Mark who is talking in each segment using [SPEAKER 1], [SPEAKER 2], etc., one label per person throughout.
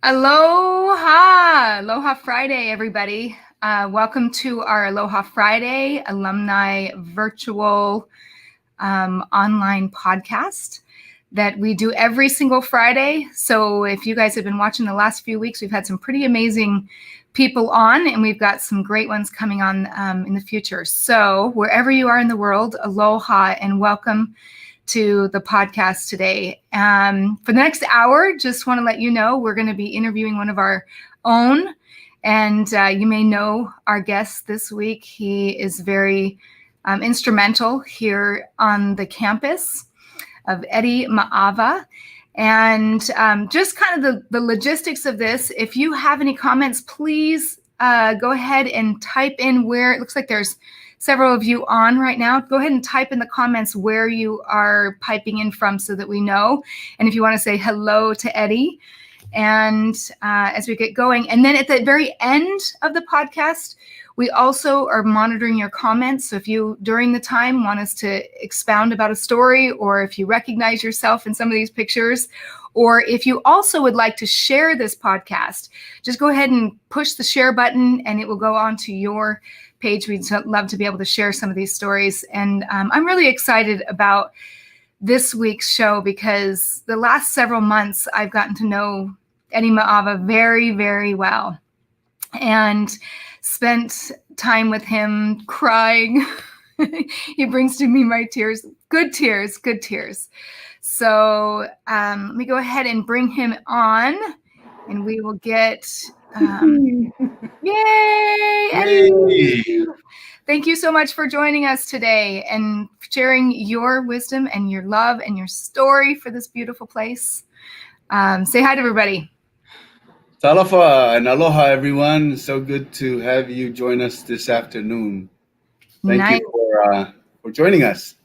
[SPEAKER 1] Aloha! Aloha Friday, everybody. Welcome to our Aloha Friday alumni virtual online podcast that we do every single Friday. So if you guys have been watching the last few weeks, we've had some pretty amazing people on, and we've got some great ones coming on in the future. So wherever you are in the world, aloha and welcome to the podcast today. For the next hour, just want to let you know we're going to be interviewing one of our own, and you may know our guest this week. He is very instrumental here on the campus of Eddie Maiava. And just kind of the logistics of this, if you have any comments, please go ahead and type in where it looks like there's several of you on right now. Go ahead and type in the comments where you are piping in from so that we know. And if you want to say hello to Eddie, and as we get going. And then at the very end of the podcast, we also are monitoring your comments. So if you, during the time, want us to expound about a story, or if you recognize yourself in some of these pictures, or if you also would like to share this podcast, just go ahead and push the share button and it will go on to your page. We'd love to be able to share some of these stories. And I'm really excited about this week's show because the last several months I've gotten to know Eddie Maiava very, very well and spent time with him crying. He brings to me my tears, good tears, good tears. So let me go ahead and bring him on and we will get... Yay, Eddie! Thank you so much for joining us today and sharing your wisdom and your love and your story for this beautiful place. Say hi to everybody.
[SPEAKER 2] Talofa and aloha, everyone. So good to have you join us this afternoon. Thank you for joining us.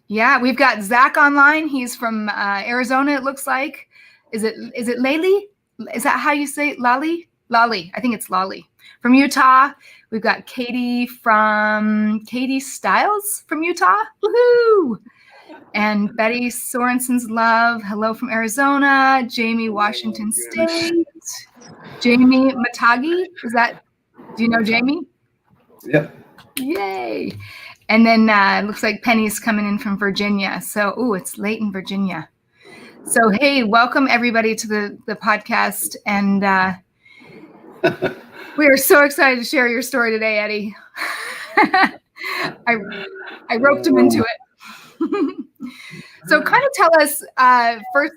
[SPEAKER 1] Yeah, we've got Zach online. He's from Arizona, it looks like. Is it Lali? Is that how you say it? Lali? Lali. I think it's Lali. From Utah. We've got Katie Stiles from Utah. Woohoo! And Betty Sorensen's love. Hello from Arizona. Jamie, Washington State. Jamie Matagi. Do you know Jamie?
[SPEAKER 2] Yep.
[SPEAKER 1] Yay. And then it looks like Penny's coming in from Virginia. So, it's late in Virginia. So, hey, welcome everybody to the podcast. And we are so excited to share your story today, Eddie. I roped him into it. So kind of tell us first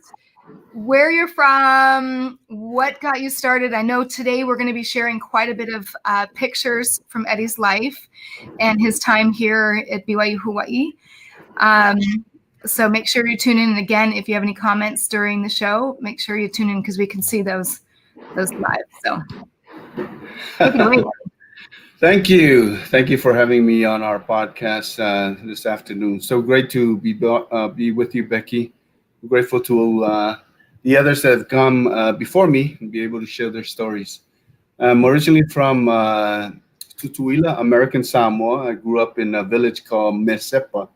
[SPEAKER 1] where you're from, what got you started. I know today we're going to be sharing quite a bit of pictures from Eddie's life and his time here at BYU Hawaii. So make sure you tune in. And again, if you have any comments during the show, make sure you tune in because we can see those live. So take it away.
[SPEAKER 2] Thank you. Thank you for having me on our podcast this afternoon. So great to be with you, Becky. I'm grateful to the others that have come before me and be able to share their stories. I'm originally from Tutuila, American Samoa. I grew up in a village called Mesepa,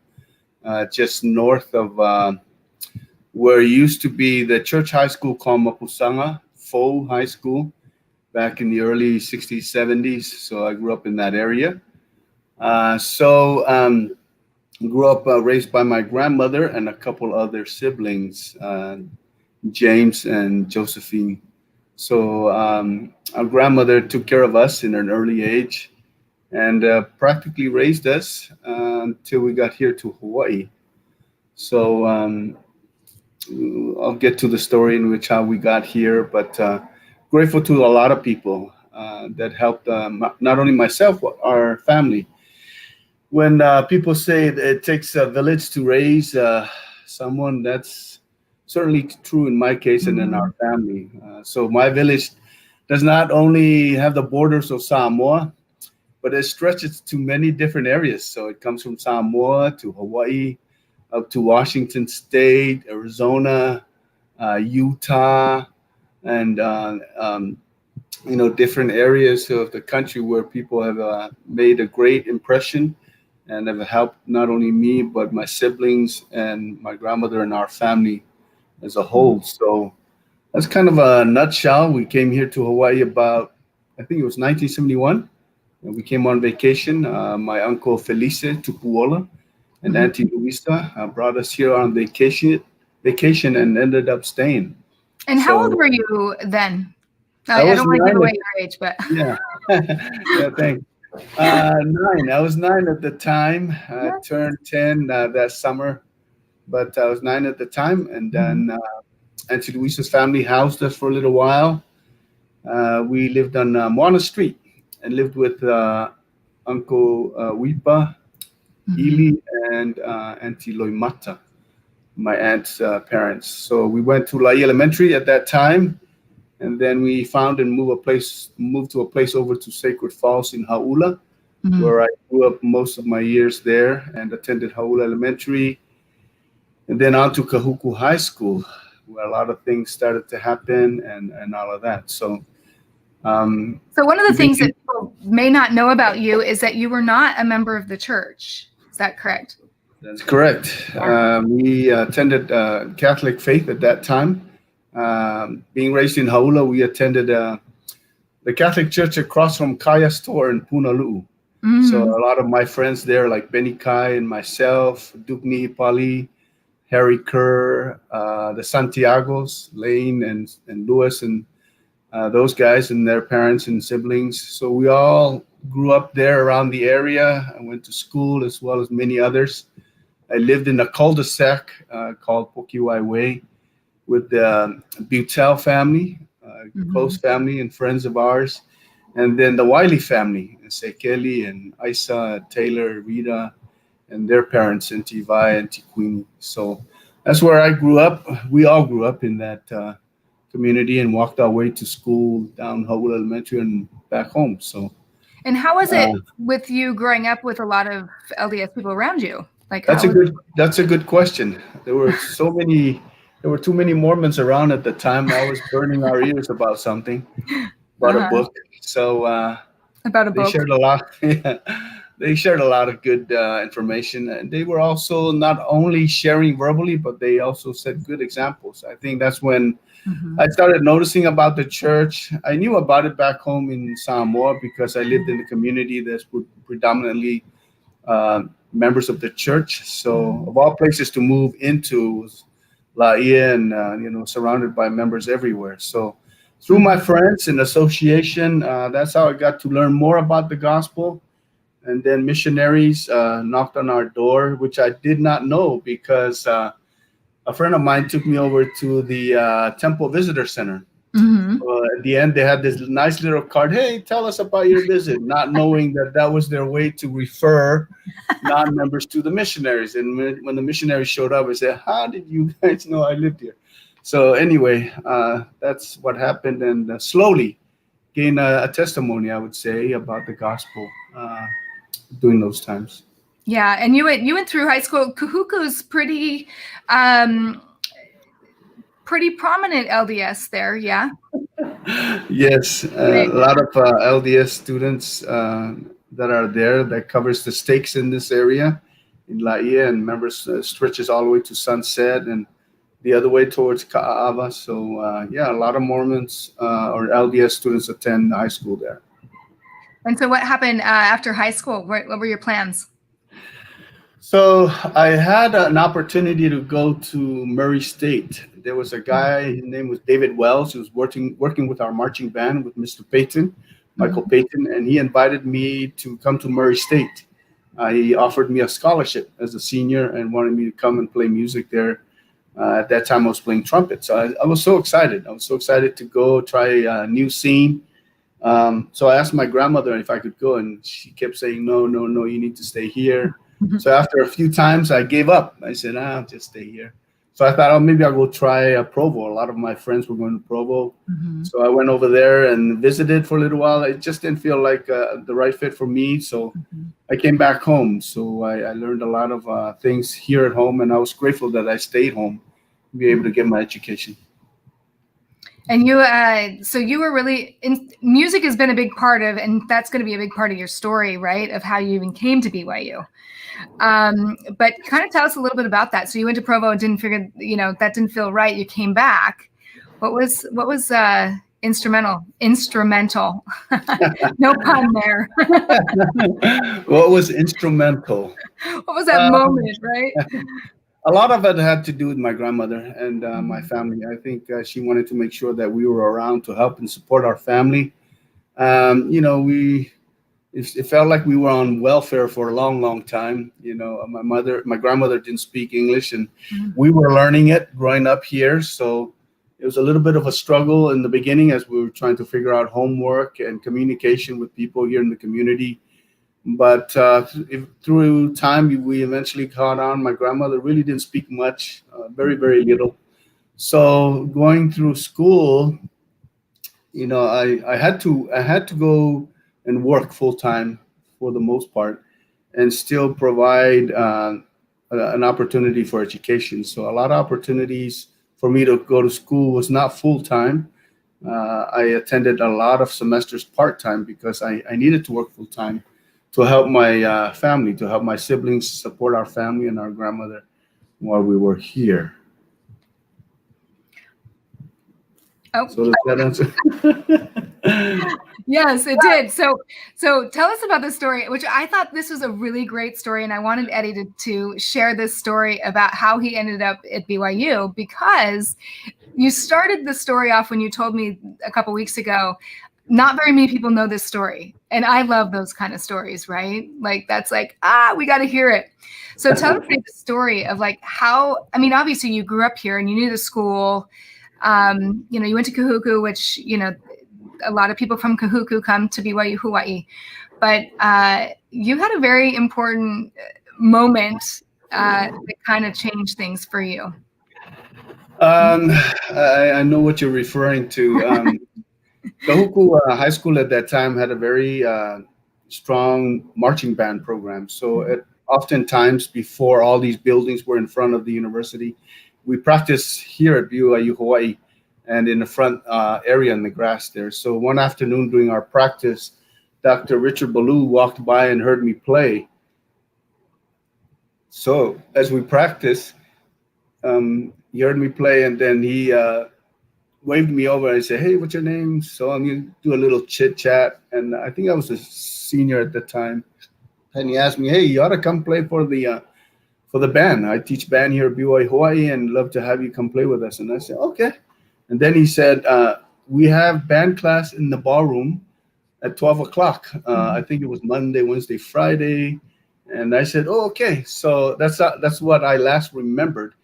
[SPEAKER 2] just north of where used to be the church high school called Mapusanga, Fo High School, back in the early 60s, 70s. So I grew up in that area. Grew up raised by my grandmother and a couple other siblings, James and Josephine. So our grandmother took care of us in an early age and practically raised us until we got here to Hawaii. So I'll get to the story in which how we got here, but grateful to a lot of people that helped not only myself, but our family. When people say it takes a village to raise someone, that's certainly true in my case and in our family. So my village does not only have the borders of Samoa, but it stretches to many different areas. So it comes from Samoa to Hawaii, up to Washington State, Arizona, Utah, and different areas of the country where people have made a great impression and have helped not only me, but my siblings and my grandmother and our family as a whole. So That's kind of a nutshell. We came here to Hawaii about, I think it was 1971. And we came on vacation. My uncle Felice Tupuola and
[SPEAKER 1] Mhm.
[SPEAKER 2] Auntie Luisa brought us here on vacation and ended up staying.
[SPEAKER 1] And how old
[SPEAKER 2] So
[SPEAKER 1] were you then?
[SPEAKER 2] I
[SPEAKER 1] I
[SPEAKER 2] was
[SPEAKER 1] don't want to give
[SPEAKER 2] nine.
[SPEAKER 1] away your age, but
[SPEAKER 2] Yeah. Yeah, thanks. Nine. I was nine at the time. I turned 10 that summer, but I was nine at the time. And
[SPEAKER 1] Mhm.
[SPEAKER 2] then Auntie Luisa's family housed us for a little while. We lived on Moana Street and lived with Uncle Wipa,
[SPEAKER 1] Mhm.
[SPEAKER 2] Ili, and Auntie Loimata, my aunt's parents. So we went to Lai Elementary at that time, and then we found and moved to a place over to Sacred Falls in Haula,
[SPEAKER 1] Mhm.
[SPEAKER 2] where I grew up most of my years there and attended Haula Elementary, and then on to Kahuku High School, where a lot of things started to happen and all of that. So um,
[SPEAKER 1] So one of the
[SPEAKER 2] we've been
[SPEAKER 1] things that people may not know about you is that you were not a member of the church. Is that correct?
[SPEAKER 2] That's correct.
[SPEAKER 1] Yeah.
[SPEAKER 2] We attended Catholic faith at that time. Being raised in Haula, we attended the Catholic church across from Kaya store in Punalu'u. So
[SPEAKER 1] Mm.
[SPEAKER 2] a lot of my friends there, like Benny Kai and myself, Dukni Pali, Harry Kerr, the Santiagos, Lane and Lewis, and those guys and their parents and siblings. So we all grew up there around the area. I went to school as well as many others. I lived in a cul-de-sac called Pokiwai Way with the Butel family, close
[SPEAKER 1] Mhm.
[SPEAKER 2] family and friends of ours, and then the Wiley family, Sekeli and Isa, Taylor, Rita, and their parents, Auntie Vi and Auntie Queenie. So that's where I grew up. We all grew up in that community and walked our way to school down Howell Elementary and back home. So
[SPEAKER 1] And how was
[SPEAKER 2] uh,
[SPEAKER 1] it with you growing up with a lot of LDS people around you? Like
[SPEAKER 2] That's
[SPEAKER 1] how
[SPEAKER 2] a
[SPEAKER 1] was
[SPEAKER 2] good question. There were too many Mormons around at the time, always burning our ears about a
[SPEAKER 1] uh
[SPEAKER 2] book. So
[SPEAKER 1] about a
[SPEAKER 2] they
[SPEAKER 1] book?
[SPEAKER 2] shared a lot. Yeah, they shared a lot of good information, and they were also not only sharing verbally, but they also set good examples. I think that's when
[SPEAKER 1] Mhm.
[SPEAKER 2] I started noticing about the church. I knew about it back home in Samoa because I lived in the community that's predominantly members of the church. So
[SPEAKER 1] Mhm.
[SPEAKER 2] of all places to move into was Laie, and surrounded by members everywhere. So through my
[SPEAKER 1] Mhm.
[SPEAKER 2] friends and association, that's how I got to learn more about the gospel. And then missionaries knocked on our door, which I did not know because a friend of mine took me over to the Temple Visitor Center.
[SPEAKER 1] Mhm.
[SPEAKER 2] At the end, they had this nice little card. Hey, tell us about your visit, not knowing that that was their way to refer non-members to the missionaries. And when the missionaries showed up, I said, "How did you guys know I lived here?" So anyway, that's what happened, and slowly gain a testimony, I would say, about the gospel during those times.
[SPEAKER 1] Yeah, and you went through high school. Kahuku's um pretty prominent LDS there, yeah.
[SPEAKER 2] Yes, a
[SPEAKER 1] Right.
[SPEAKER 2] lot of LDS students that are there that covers the stakes in this area in Laie, and members stretches all the way to Sunset and the other way towards Ka'ava. So yeah, a lot of Mormons or LDS students attend high school there.
[SPEAKER 1] And so what happened after high school? What were your plans?
[SPEAKER 2] So I had an opportunity to go to Murray State. There was a guy, his name was David Wells, who was working with our marching band with Mr. Payton, Michael
[SPEAKER 1] Mhm.
[SPEAKER 2] Payton, and he invited me to come to Murray State. He offered me a scholarship as a senior and wanted me to come and play music there. At that time, I was playing trumpet, so I was so excited. I was so excited to go try a new scene. So I asked my grandmother if I could go, and she kept saying, "No, no, no, you need to stay here." So after a few times, I gave up. I said, "I'll just stay here." So I thought, oh, maybe I'll go try Provo. A lot of my friends were going to Provo,
[SPEAKER 1] Mhm.
[SPEAKER 2] so I went over there and visited for a little while. It just didn't feel like the right fit for me, so
[SPEAKER 1] Mhm.
[SPEAKER 2] I came back home. So I learned a lot of things here at home, and I was grateful that I stayed home to be able to get my education.
[SPEAKER 1] And so you were really music has been a big part of, and that's going to be a big part of your story, right? Of how you even came to BYU. But kind of tell us a little bit about that. So you went to Provo and didn't figure, that didn't feel right. You came back. What was instrumental? Instrumental. No pun there.
[SPEAKER 2] What was instrumental?
[SPEAKER 1] What was that
[SPEAKER 2] Um,
[SPEAKER 1] moment, right?
[SPEAKER 2] a lot of it had to do with my grandmother and my
[SPEAKER 1] Mhm.
[SPEAKER 2] family. I think she wanted to make sure that we were around to help and support our family. We it felt like we were on welfare for a long, long time. My grandmother didn't speak English, and
[SPEAKER 1] Mhm.
[SPEAKER 2] we were learning it growing up here. So it was a little bit of a struggle in the beginning as we were trying to figure out homework and communication with people here in the community. But through time, we eventually caught on. My grandmother really didn't speak much, very, very little. So going through school, I had to go and work full time for the most part, and still provide an opportunity for education. So a lot of opportunities for me to go to school was not full time. I attended a lot of semesters part time because I needed to work full time to help my family, to help my siblings support our family and our grandmother while we were here.
[SPEAKER 1] Oh,
[SPEAKER 2] So does that answer?
[SPEAKER 1] yes, it did. So tell us about this story, which I thought this was a really great story, and I wanted Eddie to share this story about how he ended up at BYU, because you started the story off when you told me a couple weeks ago. Not very many people know this story, and I love those kind of stories, right? Like that's like, we got to hear it. So tell us the story of like how. I mean, obviously you grew up here and you knew the school. You went to Kahuku, which a lot of people from Kahuku come to BYU Hawaii, but you had a very important moment that kind of changed things for you.
[SPEAKER 2] Um, I know what you're referring to. Kahuku High School at that time had a very strong marching band program. So, oftentimes, before all these buildings were in front of the university, we practiced here at BYU Hawaii and in the front area in the grass there. So, one afternoon during our practice, Dr. Richard Ballou walked by and heard me play. So, as we practiced, he heard me play, and then he waved me over and said, "Hey, what's your name?" So I'm gonna do a little chit chat, and I think I was a senior at the time. And he asked me, "Hey, you ought to come play for the band. I teach band here at BYU Hawaii, and love to have you come play with us." And I said, "Okay." And then he said, "We have band class in the ballroom at 12 o'clock. I think it was Monday, Wednesday, Friday." And I said, "Oh, okay." So that's what I last remembered.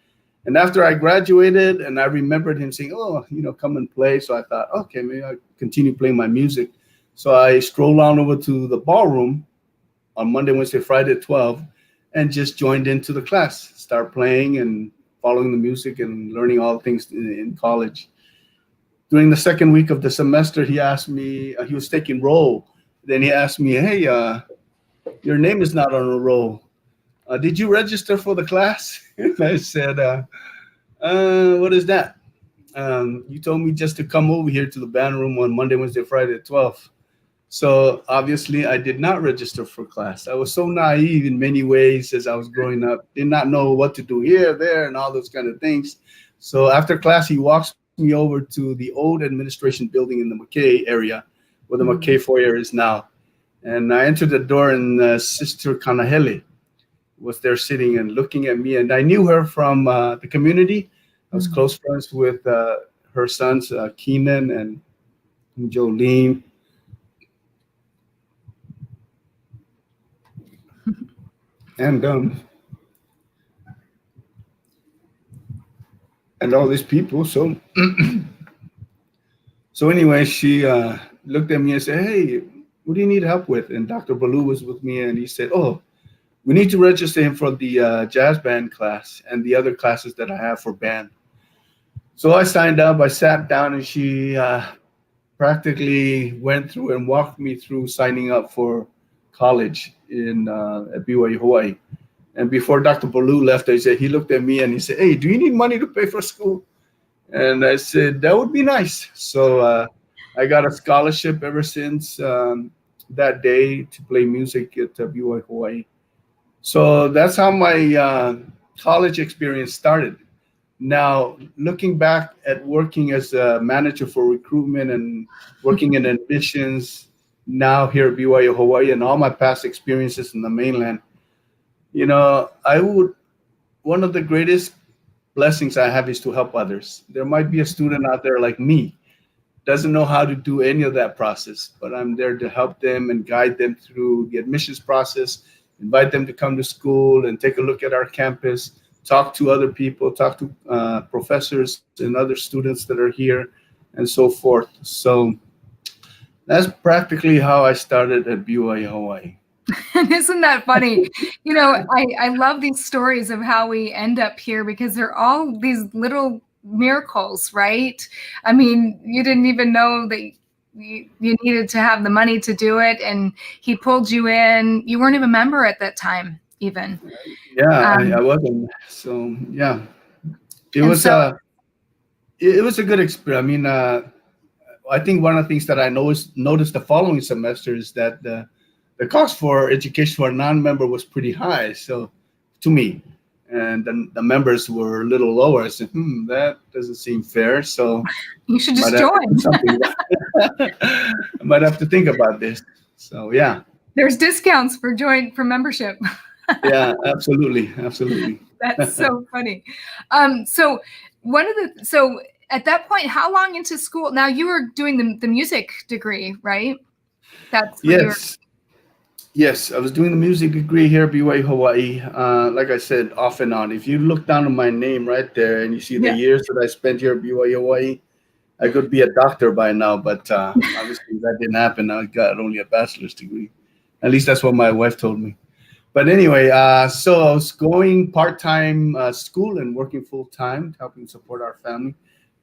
[SPEAKER 2] And after I graduated, and I remembered him saying, "Oh, come and play." So I thought, okay, maybe I continue playing my music. So I strolled on over to the ballroom on Monday, Wednesday, Friday at 12, and just joined into the class, start playing and following the music and learning all things in college. During the second week of the semester, he asked me, he was taking roll. Then he asked me, "Hey, your name is not on a roll. Did you register for the class?" And I said, "What is that?" "You told me just to come over here to the band room on Monday, Wednesday, Friday at 12." So obviously, I did not register for class. I was so naive in many ways as I was growing up, did not know what to do here, there, and all those kind of things. So after class, he walks me over to the old administration building in the McKay area, where the McKay
[SPEAKER 1] Mhm.
[SPEAKER 2] foyer is now. And I entered the door, and Sister Kanahele was there sitting and looking at me. And I knew her from the community. I was
[SPEAKER 1] Mhm.
[SPEAKER 2] close friends with her sons, Keenan and Jolene. And all these people. So anyway, she looked at me and said, "Hey, what do you need help with?" And Dr. Baloo was with me, and he said, "Oh, we need to register him for the jazz band class and the other classes that I have for band." So I signed up. I sat down, and she practically went through and walked me through signing up for college at BYU Hawaii. And before Dr. Baloo left, I said he looked at me and he said, "Hey, do you need money to pay for school?" And I said, "That would be nice." So I got a scholarship ever since that day to play music at BYU Hawaii. So that's how my college experience started. Now, looking back at working as a manager for recruitment and working in admissions, now here at BYU Hawaii, and all my past experiences in the mainland, I would one of the greatest blessings I have is to help others. There might be a student out there like me, doesn't know how to do any of that process, but I'm there to help them and guide them through the admissions process, invite them to come to school and take a look at our campus, talk to other people, talk to professors and other students that are here, and so forth. So that's practically how I started at BYU Hawaii.
[SPEAKER 1] Isn't that funny? I love these stories of how we end up here because they're all these little miracles, right? I mean, you didn't even know that you needed to have the money to do it, and he pulled you in. You weren't even a member at that time, even.
[SPEAKER 2] Yeah, I wasn't. So yeah, it
[SPEAKER 1] And
[SPEAKER 2] was
[SPEAKER 1] so,
[SPEAKER 2] a it was a good experience. I mean, I think one of the things that I noticed the following semester is that the cost for education for a non-member was pretty high. So to me, and the members were a little lower. I said, that doesn't seem fair. So
[SPEAKER 1] you should
[SPEAKER 2] might
[SPEAKER 1] just
[SPEAKER 2] have to do
[SPEAKER 1] join.
[SPEAKER 2] something. I might have to think about this. So yeah,
[SPEAKER 1] There's discounts for membership.
[SPEAKER 2] yeah, absolutely, absolutely.
[SPEAKER 1] That's so funny. So so at that point, how long into school? Now you were doing the music degree, right? That's what you were.
[SPEAKER 2] Yes. Yes, I was doing the music degree here at BYU Hawaii. Like I said, off and on. If you look down at my name right there and you see the
[SPEAKER 1] Yeah.
[SPEAKER 2] years that I spent here at BYU Hawaii, I could be a doctor by now, but obviously that didn't happen. I got only a bachelor's degree. At least that's what my wife told me. But anyway, so I was going part-time school and working full-time, helping support our family.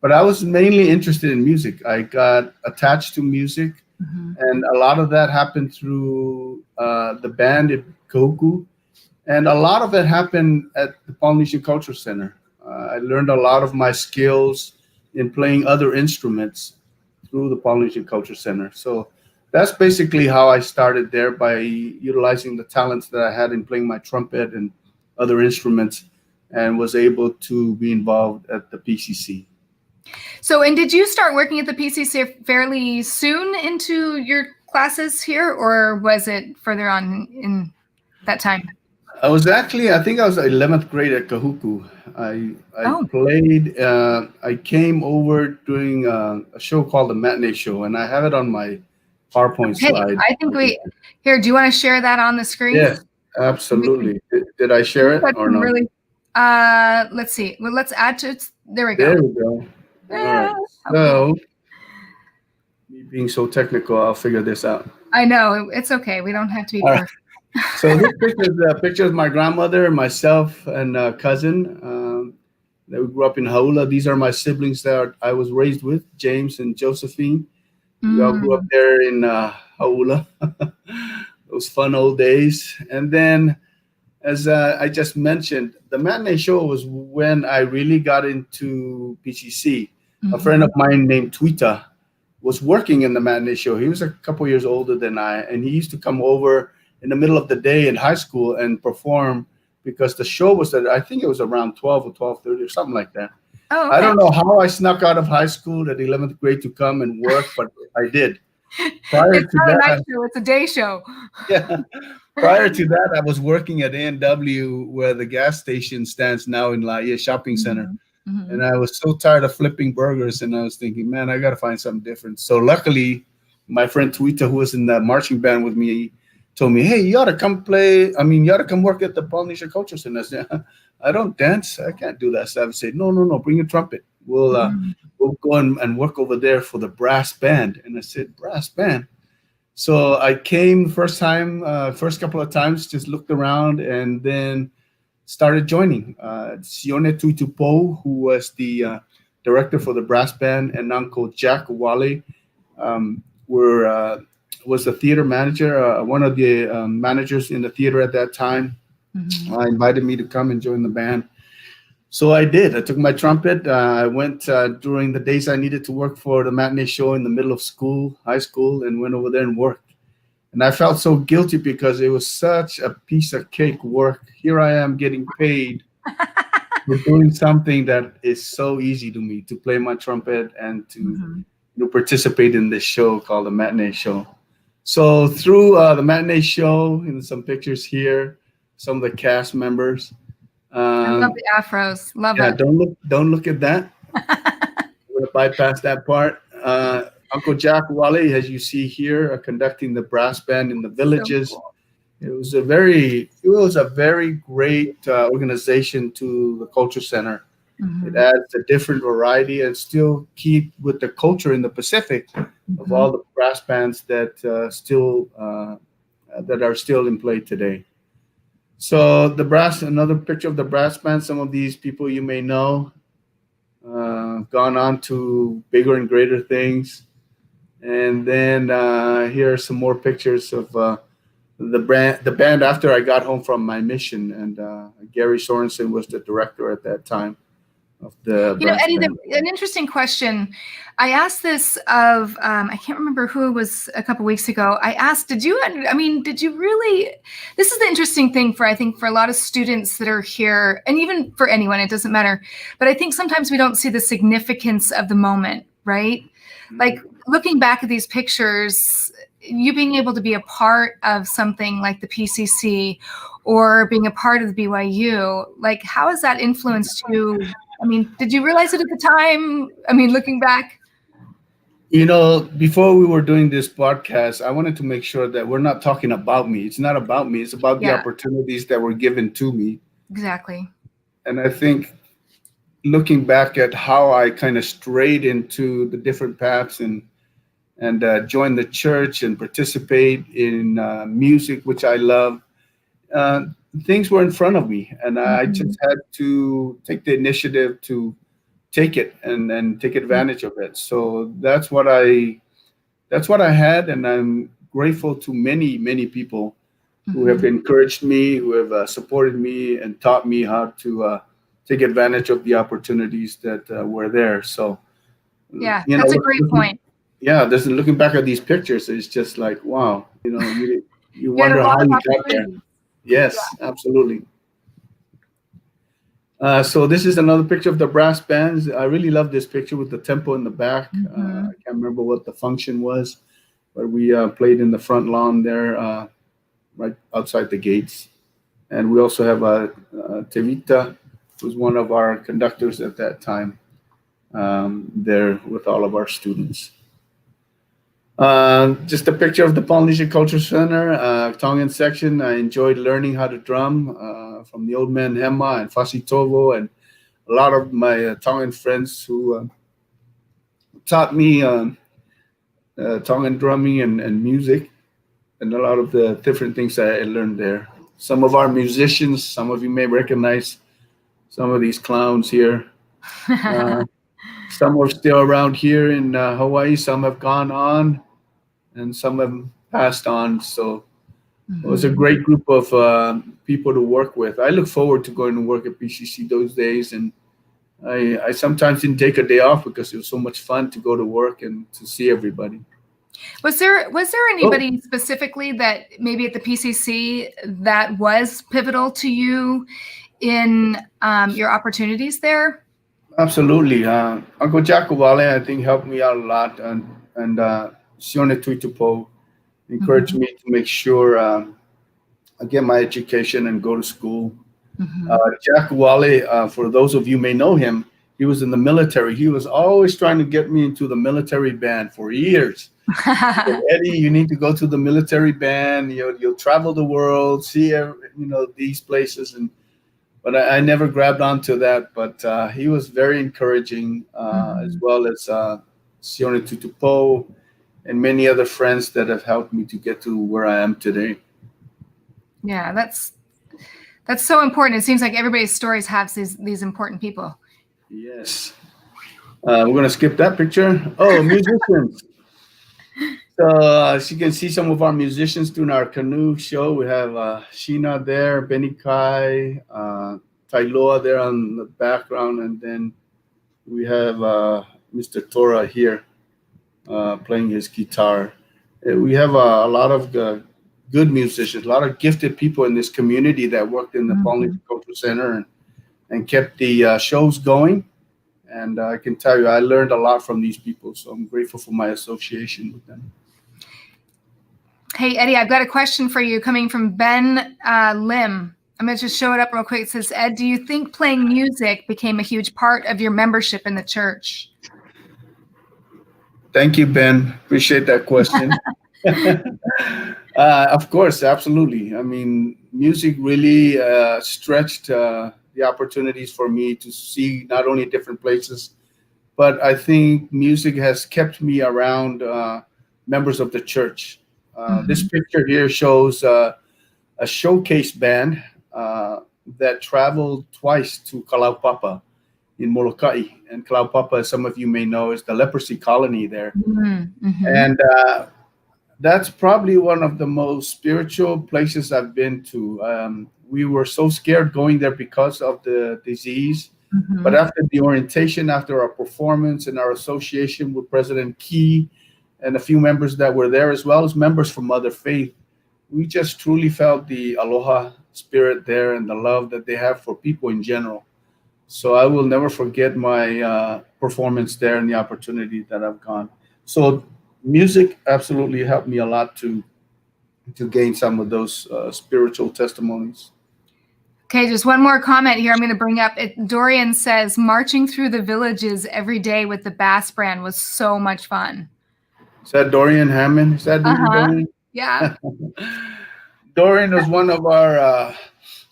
[SPEAKER 2] But I was mainly interested in music. I got attached to music, and a lot of that happened through the band at Koku, and a lot of it happened at the Polynesian Culture Center. I learned a lot of my skills in playing other instruments through the Polynesian Culture Center. So that's basically how I started there, by utilizing the talents that I had in playing my trumpet and other instruments, and was able to be involved at the PCC.
[SPEAKER 1] So, and did you start working at the PCC fairly soon into your classes here, or was it further on in that time?
[SPEAKER 2] I think I was 11th grade at Kahuku. I played, I came over doing a show called the Matinee Show, and I have it on my PowerPoint slide.
[SPEAKER 1] I think here, do you want to share that on the screen?
[SPEAKER 2] Yes, absolutely. Did I share it or no?
[SPEAKER 1] Really, let's see. Well, let's add to it. There we go.
[SPEAKER 2] There we go. All right. So, me being so technical, I'll figure this out.
[SPEAKER 1] I know. It's okay. We don't have to be perfect.
[SPEAKER 2] So this picture is a picture of my grandmother, myself, and a cousin that we grew up in Haula. These are my siblings that I was raised with, James and Josephine. We all grew up there in Haula. Those fun old days. And then, as I just mentioned, the Matinee Show was when I really got into PCC. A friend of mine named Twita was working in the Matinee Show. He was a couple years older than I, and he used to come over in the middle of the day in high school and perform, because the show was I think it was around 12 or 12:30 or something like that.
[SPEAKER 1] Oh, okay.
[SPEAKER 2] I don't know how I snuck out of high school at 11th grade to come and work, but I did.
[SPEAKER 1] It's not a night show, it's a day show.
[SPEAKER 2] Yeah. Prior to that, I was working at A&W, where the gas station stands now in Laie Shopping Center. And I was so tired of flipping burgers, and I was thinking, man, I got to find something different. So luckily, my friend Twita, who was in the marching band with me, told me, hey, you ought to come you ought to come work at the Polynesian Culture Center. I said, I don't dance. I can't do that. So I would say, no, bring your trumpet. We'll go and work over there for the brass band. And I said, brass band? So I came first couple of times, just looked around, and then started joining. Sione Tutupo, who was the director for the brass band, and Uncle Jack Wale was the theater manager, one of the managers in the theater at that time. Invited me to come and join the band. So I did. I took my trumpet. I went during the days I needed to work for the Matinee Show in the middle of high school, and went over there and worked. And I felt so guilty because it was such a piece of cake work. Here I am getting paid for doing something that is so easy to me, to play my trumpet and to
[SPEAKER 1] Mhm.
[SPEAKER 2] participate in this show called the Matinee Show. So through the Matinee Show, some pictures here, some of the cast members.
[SPEAKER 1] I love
[SPEAKER 2] Um,
[SPEAKER 1] the afros. Love
[SPEAKER 2] yeah,
[SPEAKER 1] it.
[SPEAKER 2] don't look at that. I'm gonna bypass that part. Uncle Jack Wale, as you see here, conducting the brass band in the
[SPEAKER 1] So
[SPEAKER 2] villages.
[SPEAKER 1] cool.
[SPEAKER 2] It was a very great organization to the culture center. It
[SPEAKER 1] Mhm.
[SPEAKER 2] adds a different variety and still keep with the culture in the Pacific of
[SPEAKER 1] Mhm.
[SPEAKER 2] all the brass bands that are still in play today. So another picture of the brass band. Some of these people you may know, gone on to bigger and greater things. And then here are some more pictures of the band after I got home from my mission. And Gary Sorensen was the director at that time of the
[SPEAKER 1] You know,
[SPEAKER 2] brass
[SPEAKER 1] Eddie,
[SPEAKER 2] band.
[SPEAKER 1] an interesting question. I asked this of, I can't remember who it was a couple weeks ago. I asked, did you really, this is the interesting thing for, I think, for a lot of students that are here, and even for anyone, it doesn't matter. But I think sometimes we don't see the significance of the moment, right? Like looking back at these pictures, you being able to be a part of something like the PCC or being a part of the BYU, like how has that influenced you? I mean, did you realize it at the time? I mean, looking back.
[SPEAKER 2] Before we were doing this podcast, I wanted to make sure that we're not talking about me. It's not about me. It's about the
[SPEAKER 1] Yeah,
[SPEAKER 2] opportunities that were given to me.
[SPEAKER 1] exactly.
[SPEAKER 2] And I think looking back at how I kind of strayed into the different paths and join the church and participate in music, which I love. Uh, Things were in front of me, and I
[SPEAKER 1] Mhm.
[SPEAKER 2] just had to take the initiative to take it and take advantage of it. So that's what I had, and I'm grateful to many many people who have
[SPEAKER 1] Mhm.
[SPEAKER 2] encouraged me, who have supported me, and taught me how to take advantage of the opportunities that were there. So
[SPEAKER 1] Yeah, that's a great point.
[SPEAKER 2] yeah, just looking back at these pictures, it's just like, wow, you
[SPEAKER 1] You had a
[SPEAKER 2] wonder
[SPEAKER 1] lot
[SPEAKER 2] how
[SPEAKER 1] of
[SPEAKER 2] you got there.
[SPEAKER 1] opportunities.
[SPEAKER 2] Yes, absolutely. So this is another picture of the brass bands. I really love this picture with the tempo in the back. I
[SPEAKER 1] Mhm.
[SPEAKER 2] can't remember what the function was, but we played in the front lawn there, right outside the gates. And we also have Tevita, who's one of our conductors at that time, there with all of our students. Just a picture of the Polynesian Culture Center, Tongan section. I enjoyed learning how to drum from the old man Hema and Fasitovo, and a lot of my Tongan friends who taught me Tongan drumming and music, and a lot of the different things that I learned there. Some of our musicians, some of you may recognize some of these clowns here. Uh, some are still around here in Hawaii. Some have gone on, and some have passed on. So it was a
[SPEAKER 1] Mhm.
[SPEAKER 2] great group of people to work with. I look forward to going to work at PCC those days, and I sometimes didn't take a day off because it was so much fun to go to work and to see everybody.
[SPEAKER 1] Was there
[SPEAKER 2] Oh,
[SPEAKER 1] anybody specifically that maybe at the PCC that was pivotal to you in your opportunities there?
[SPEAKER 2] absolutely. Uncle Jacobale, I think, helped me out a lot, and Sione Tuitupo encouraged
[SPEAKER 1] Mhm.
[SPEAKER 2] me to make sure I get my education and go to school. Uh,
[SPEAKER 1] Mhm.
[SPEAKER 2] Jack Wale, for those of you may know him, he was in the military. He was always trying to get me into the military band for years. He said, Eddie, you need to go to the military band. You'll travel the world, see these places, but I never grabbed onto that. But he was very encouraging, as
[SPEAKER 1] Mhm.
[SPEAKER 2] well as Sione Tutupo and many other friends that have helped me to get to where I am today.
[SPEAKER 1] Yeah, that's so important. It seems like everybody's stories have these important people.
[SPEAKER 2] Yes. We're going to skip that picture. Oh, musicians. So as you can see, some of our musicians doing our canoe show. We have Sheena there, Benny Kai, Tailoa there on the background, and then we have Mr. Tora here playing his guitar. We have a lot of good musicians, a lot of gifted people in this community that worked in the Polynesian
[SPEAKER 1] Mhm.
[SPEAKER 2] Cultural Center and kept the shows going. And I can tell you, I learned a lot from these people. So I'm grateful for my association with them.
[SPEAKER 1] Hey, Eddie, I've got a question for you coming from Ben Lim. I'm going to just show it up real quick. It says, Ed, do you think playing music became a huge part of your membership in the church?
[SPEAKER 2] Thank you, Ben. Appreciate that question. Of course, absolutely. I mean, music really stretched the opportunities for me to see not only different places, but I think music has kept me around members of the church. This picture here shows a showcase band that traveled twice to Kalaupapa in Molokai. And Kalaupapa, as some of you may know, is the leprosy colony there. And that's probably one of the most spiritual places I've been to. We were so scared going there because of the disease. But after the orientation, after our performance and our association with President Key and a few members that were there, as well as members from other faith, we just truly felt the aloha spirit there and the love that they have for people in general. So I will never forget my performance there and the opportunity that I've gone. So music absolutely helped me a lot to gain some of those spiritual testimonies.
[SPEAKER 1] Okay, just one more comment here I'm going to bring up. Dorian says, marching through the villages every day with the bass brand was so much fun.
[SPEAKER 2] Is that Dorian Hammond? Is that Dorian?
[SPEAKER 1] Yeah.
[SPEAKER 2] Dorian was one of our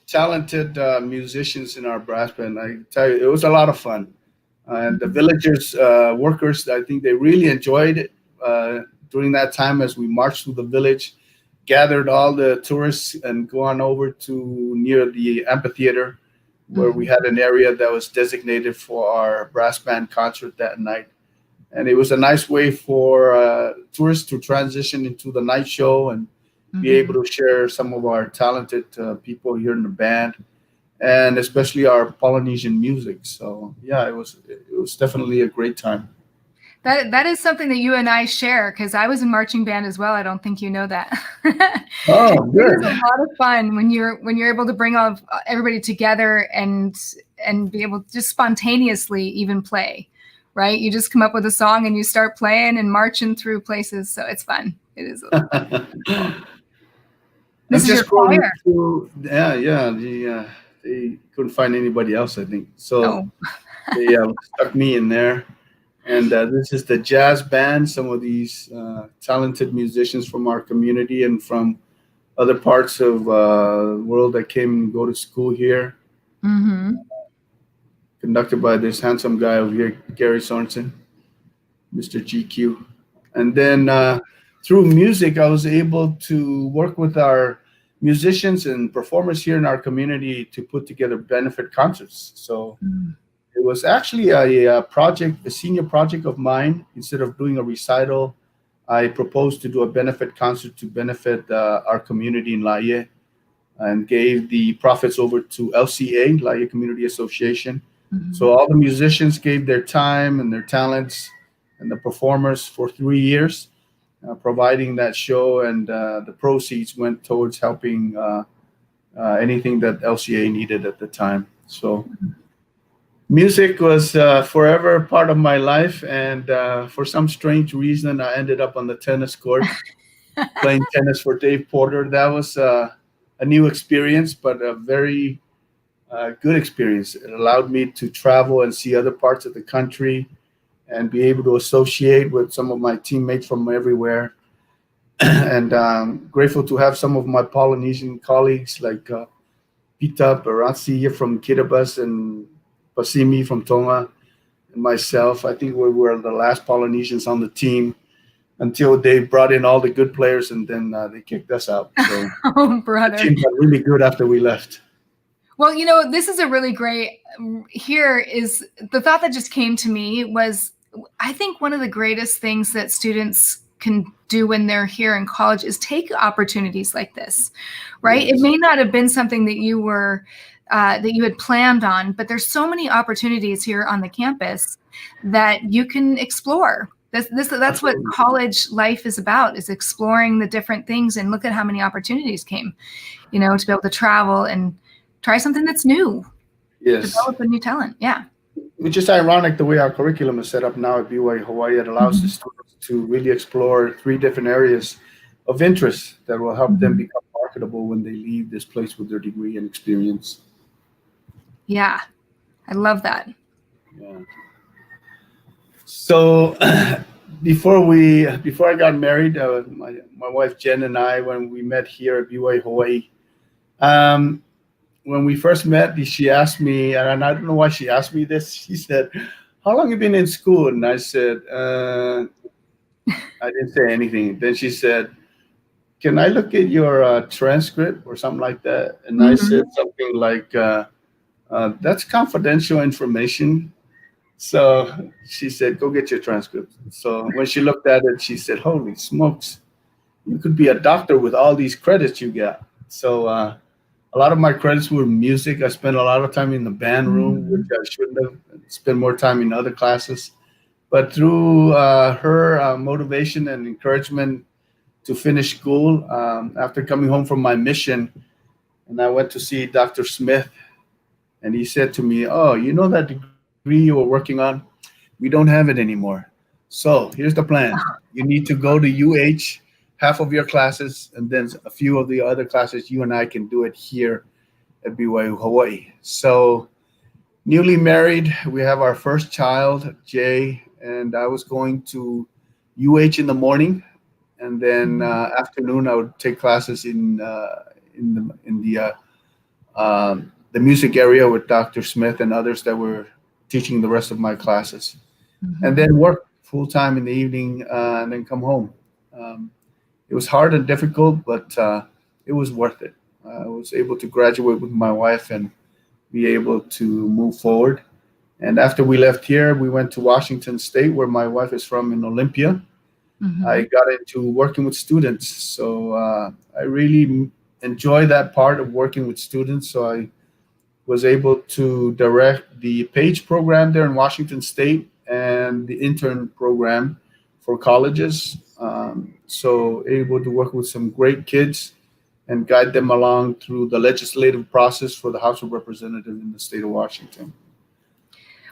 [SPEAKER 2] talented musicians in our brass band. I tell you, it was a lot of fun. And the villagers, workers, I think they really enjoyed it during that time as we marched through the village, gathered all the tourists and go on over to near the amphitheater where we had an area that was designated for our brass band concert that night. And it was a nice way for tourists to transition into the night show and be able to share some of our talented people here in the band, and especially our Polynesian music. So yeah, it was definitely a great time.
[SPEAKER 1] That is something that you and I share, because I was in marching band as well. I don't think you know that.
[SPEAKER 2] Oh, good.
[SPEAKER 1] It's a lot of fun when you're able to bring all everybody together and be able to just spontaneously even play, right? You just come up with a song and you start playing and marching through places. So it's fun. It is a lot of fun. This is your choir.
[SPEAKER 2] They couldn't find anybody else, I think. So they stuck me in there. And this is the jazz band, some of these talented musicians from our community and from other parts of the world that came and go to school here. Conducted by this handsome guy over here, Gary Sorensen, Mr. GQ. And then through music, I was able to work with our musicians and performers here in our community to put together benefit concerts. So it was actually a senior project of mine. Instead of doing a recital, I proposed to do a benefit concert to benefit our community in Laie, and gave the profits over to LCA, Laie Community Association. So all the musicians gave their time and their talents, and the performers for 3 years, providing that show, and the proceeds went towards helping anything that LCA needed at the time. So music was forever part of my life, and for some strange reason, I ended up on the tennis court playing tennis for Dave Porter. That was a new experience, but a very good experience. It allowed me to travel and see other parts of the country and be able to associate with some of my teammates from everywhere. And grateful to have some of my Polynesian colleagues like Pita Baratsi from Kiribati and Pasimi from Tonga, and myself. I think we were the last Polynesians on the team until they brought in all the good players, and then they kicked us out. So
[SPEAKER 1] brother,
[SPEAKER 2] the team got really good after we left.
[SPEAKER 1] Well, this is a really great, here is the thought that just came to me was, I think one of the greatest things that students can do when they're here in college is take opportunities like this, right? Yes. It may not have been something that you were, that you had planned on, but there's so many opportunities here on the campus that you can explore. That's what college life is about, is exploring the different things. And look at how many opportunities came, to be able to travel and try something that's new.
[SPEAKER 2] Yes.
[SPEAKER 1] develop a new talent. Yeah.
[SPEAKER 2] Which is ironic the way our curriculum is set up now at BYU Hawaii. It allows the
[SPEAKER 1] Mhm.
[SPEAKER 2] students to really explore three different areas of interest that will help them
[SPEAKER 1] Mhm.
[SPEAKER 2] become marketable when they leave this place with their degree and experience.
[SPEAKER 1] Yeah, I love that.
[SPEAKER 2] Yeah. So before I got married, my wife Jen and I, when we met here at BYU Hawaii, um, when we first met, she asked me, and I don't know why she asked me this. She said, "How long you been in school?" And I said, I didn't say anything. Then she said, "Can I look at your transcript or something like that?" And I said
[SPEAKER 1] Mhm.
[SPEAKER 2] something like, "That's confidential information." So she said, "Go get your transcript." So when she looked at it, she said, "Holy smokes, you could be a doctor with all these credits you got." So a lot of my credits were music. I spent a lot of time in the band room, which
[SPEAKER 1] Mhm.
[SPEAKER 2] I shouldn't have. Spent more time in other classes. But through her motivation and encouragement to finish school, after coming home from my mission, and I went to see Dr. Smith, and he said to me, "Oh, you know that degree you were working on? We don't have it anymore. So here's the plan. You need to go to UH, half of your classes, and then a few of the other classes, you and I can do it here at BYU Hawaii." So newly married, we have our first child, Jay, and I was going to UH in the morning, and then
[SPEAKER 1] Mhm.
[SPEAKER 2] afternoon I would take classes in the music area with Dr. Smith and others that were teaching the rest of my classes, and
[SPEAKER 1] Mhm.
[SPEAKER 2] then work full time in the evening, and then come home. Um, it was hard and difficult, but it was worth it. I was able to graduate with my wife and be able to move forward. And after we left here, we went to Washington State, where my wife is from, in Olympia. I
[SPEAKER 1] Mhm.
[SPEAKER 2] got into working with students. So I really enjoy that part of working with students. So I was able to direct the PAGE program there in Washington State and the intern program for colleges. So able to work with some great kids and guide them along through the legislative process for the House of Representatives in the state of Washington.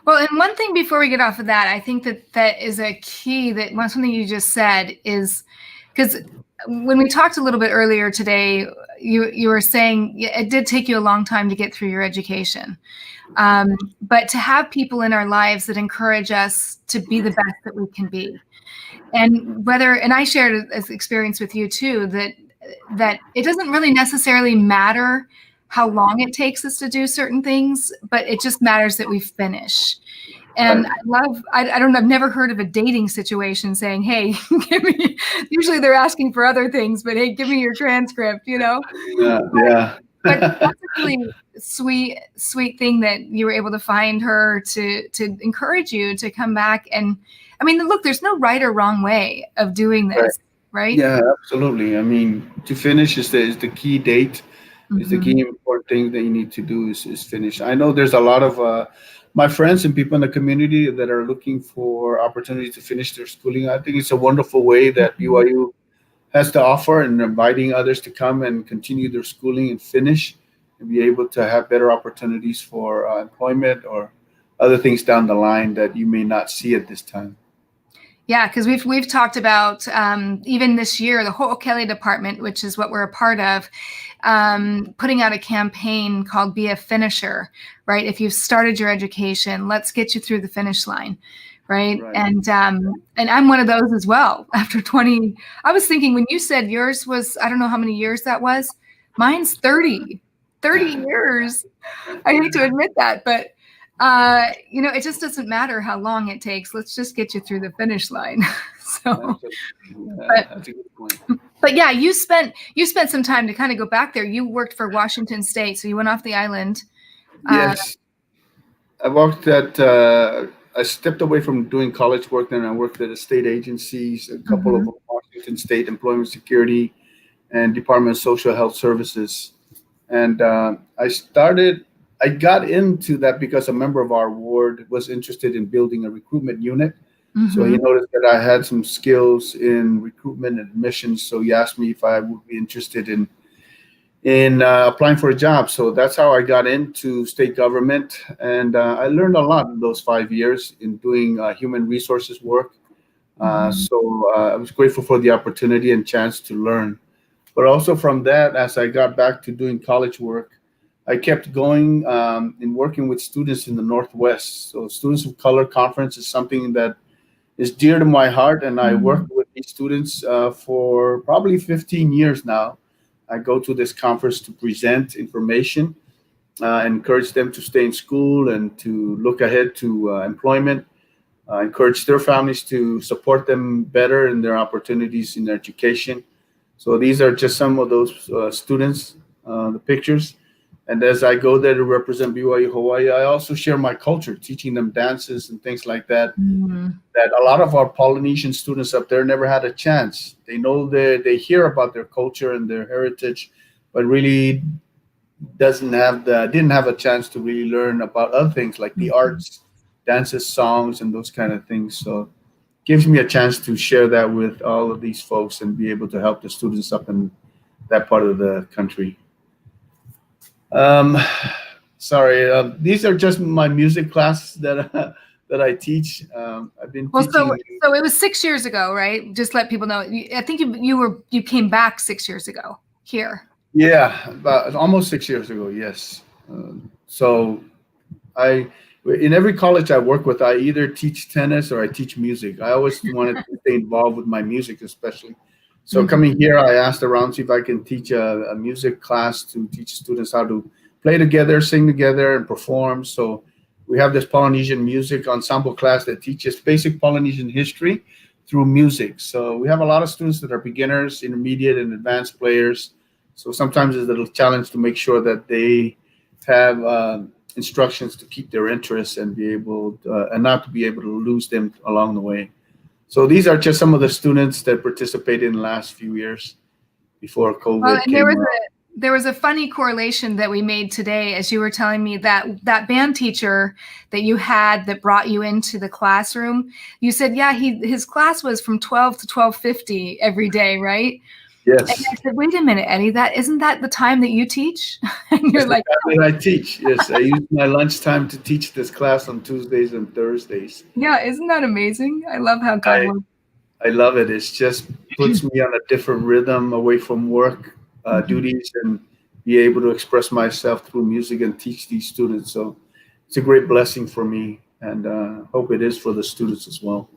[SPEAKER 1] Well, and one thing before we get off of that, I think that that is a key, that something you just said is, because when we talked a little bit earlier today, you were saying it did take you a long time to get through your education. But to have people in our lives that encourage us to be the best that we can be. And I shared this experience with you too, that it doesn't really necessarily matter how long it takes us to do certain things, but it just matters that we finish. And
[SPEAKER 2] Right.
[SPEAKER 1] I love, I don't know, I've never heard of a dating situation saying, hey, give me, usually they're asking for other things, but hey, give me your transcript, you know?
[SPEAKER 2] Yeah, yeah.
[SPEAKER 1] But that's a really sweet thing that you were able to find her to encourage you to come back. And I mean, look, there's no right or wrong way of doing
[SPEAKER 2] Right.
[SPEAKER 1] this, right?
[SPEAKER 2] Yeah, absolutely. I mean, to finish is the key date, is the key
[SPEAKER 1] Mhm.
[SPEAKER 2] important thing that you need to do is finish. I know there's a lot of my friends and people in the community that are looking for opportunities to finish their schooling. I think it's a wonderful way that
[SPEAKER 1] Mhm.
[SPEAKER 2] BYU has to offer, and inviting others to come and continue their schooling and finish and be able to have better opportunities for employment or other things down the line that you may not see at this time.
[SPEAKER 1] Yeah, because we've talked about even this year, the Ho'okele department, which is what we're a part of, putting out a campaign called "Be a Finisher." Right? If you've started your education, let's get you through the finish line. Right?
[SPEAKER 2] Right.
[SPEAKER 1] And I'm one of those as well. After 20, I was thinking when you said yours was, I don't know how many years that was. Mine's 30. 30 years. I hate to admit that, but it just doesn't matter how long it takes. Let's just get you through the finish line. so,
[SPEAKER 2] Absolutely. Yeah,
[SPEAKER 1] but
[SPEAKER 2] that's a good point.
[SPEAKER 1] but yeah, you spent some time to kind of go back there. You worked for Washington State, so you went off the island. Uh,
[SPEAKER 2] Yes, I stepped away from doing college work, then I worked at state agencies, a couple of
[SPEAKER 1] mhm,
[SPEAKER 2] them, Washington State Employment Security and Department of Social Health Services. And I got into that because a member of our ward was interested in building a recruitment unit. So he
[SPEAKER 1] mhm.
[SPEAKER 2] noticed that I had some skills in recruitment and admissions. So he asked me if I would be interested in applying for a job. So that's how I got into state government, and I learned a lot in those 5 years in doing human resources work.
[SPEAKER 1] Mhm.
[SPEAKER 2] So I was grateful for the opportunity and chance to learn. But also from that, as I got back to doing college work, I kept going and working with students in the Northwest. So Students of Color Conference is something that is dear to my heart, and I work
[SPEAKER 1] Mhm.
[SPEAKER 2] with these students for probably 15 years now. I go to this conference to present information, encourage them to stay in school and to look ahead to employment, encourage their families to support them better in their opportunities in their education. So these are just some of those students, the pictures. And as I go there to represent BYU Hawaii, I also share my culture, teaching them dances and things like that.
[SPEAKER 1] Mhm.
[SPEAKER 2] That a lot of our Polynesian students up there never had a chance. They know they hear about their culture and their heritage, but really doesn't have the didn't have a chance to really learn about other things like the
[SPEAKER 1] Mhm.
[SPEAKER 2] arts, dances, songs, and those kind of things. So gives me a chance to share that with all of these folks and be able to help the students up in that part of the country. Um, Sorry, these are just my music classes that that I teach. I've been
[SPEAKER 1] Well, so
[SPEAKER 2] teaching.
[SPEAKER 1] so it was 6 years ago, right? Just let people know. I think you came back 6 years ago here.
[SPEAKER 2] Yeah, about almost 6 years ago. Yes. So I, in every college I work with, I either teach tennis or I teach music. I always wanted to stay involved with my music, especially. So coming
[SPEAKER 1] Mhm.
[SPEAKER 2] here, I asked around see if I can teach a music class to teach students how to play together, sing together, and perform. So we have this Polynesian music ensemble class that teaches basic Polynesian history through music. So we have a lot of students that are beginners, intermediate, and advanced players. So sometimes it's a little challenge to make sure that they have instructions to keep their interest and be able and not to be able to lose them along the way. So these are just some of the students that participated in the last few years before
[SPEAKER 1] Well,
[SPEAKER 2] COVID
[SPEAKER 1] and there
[SPEAKER 2] came
[SPEAKER 1] was
[SPEAKER 2] around.
[SPEAKER 1] a funny correlation that we made today as you were telling me that that band teacher that you had that brought you into the classroom. You said, yeah, his class was from 12 to 12:50 every day, right? And
[SPEAKER 2] Yes,
[SPEAKER 1] I said, wait a minute, Eddie, that isn't that the time that you teach? And
[SPEAKER 2] that's
[SPEAKER 1] you're
[SPEAKER 2] the
[SPEAKER 1] like,
[SPEAKER 2] time that I teach. Yes, I use my lunchtime to teach this class on Tuesdays and Thursdays.
[SPEAKER 1] yeah, isn't that amazing? I love how God
[SPEAKER 2] I
[SPEAKER 1] works.
[SPEAKER 2] I love it. It's just puts me on a different rhythm away from work
[SPEAKER 1] Mhm.
[SPEAKER 2] duties and be able to express myself through music and teach these students. So it's a great blessing for me, and hope it is for the students as well.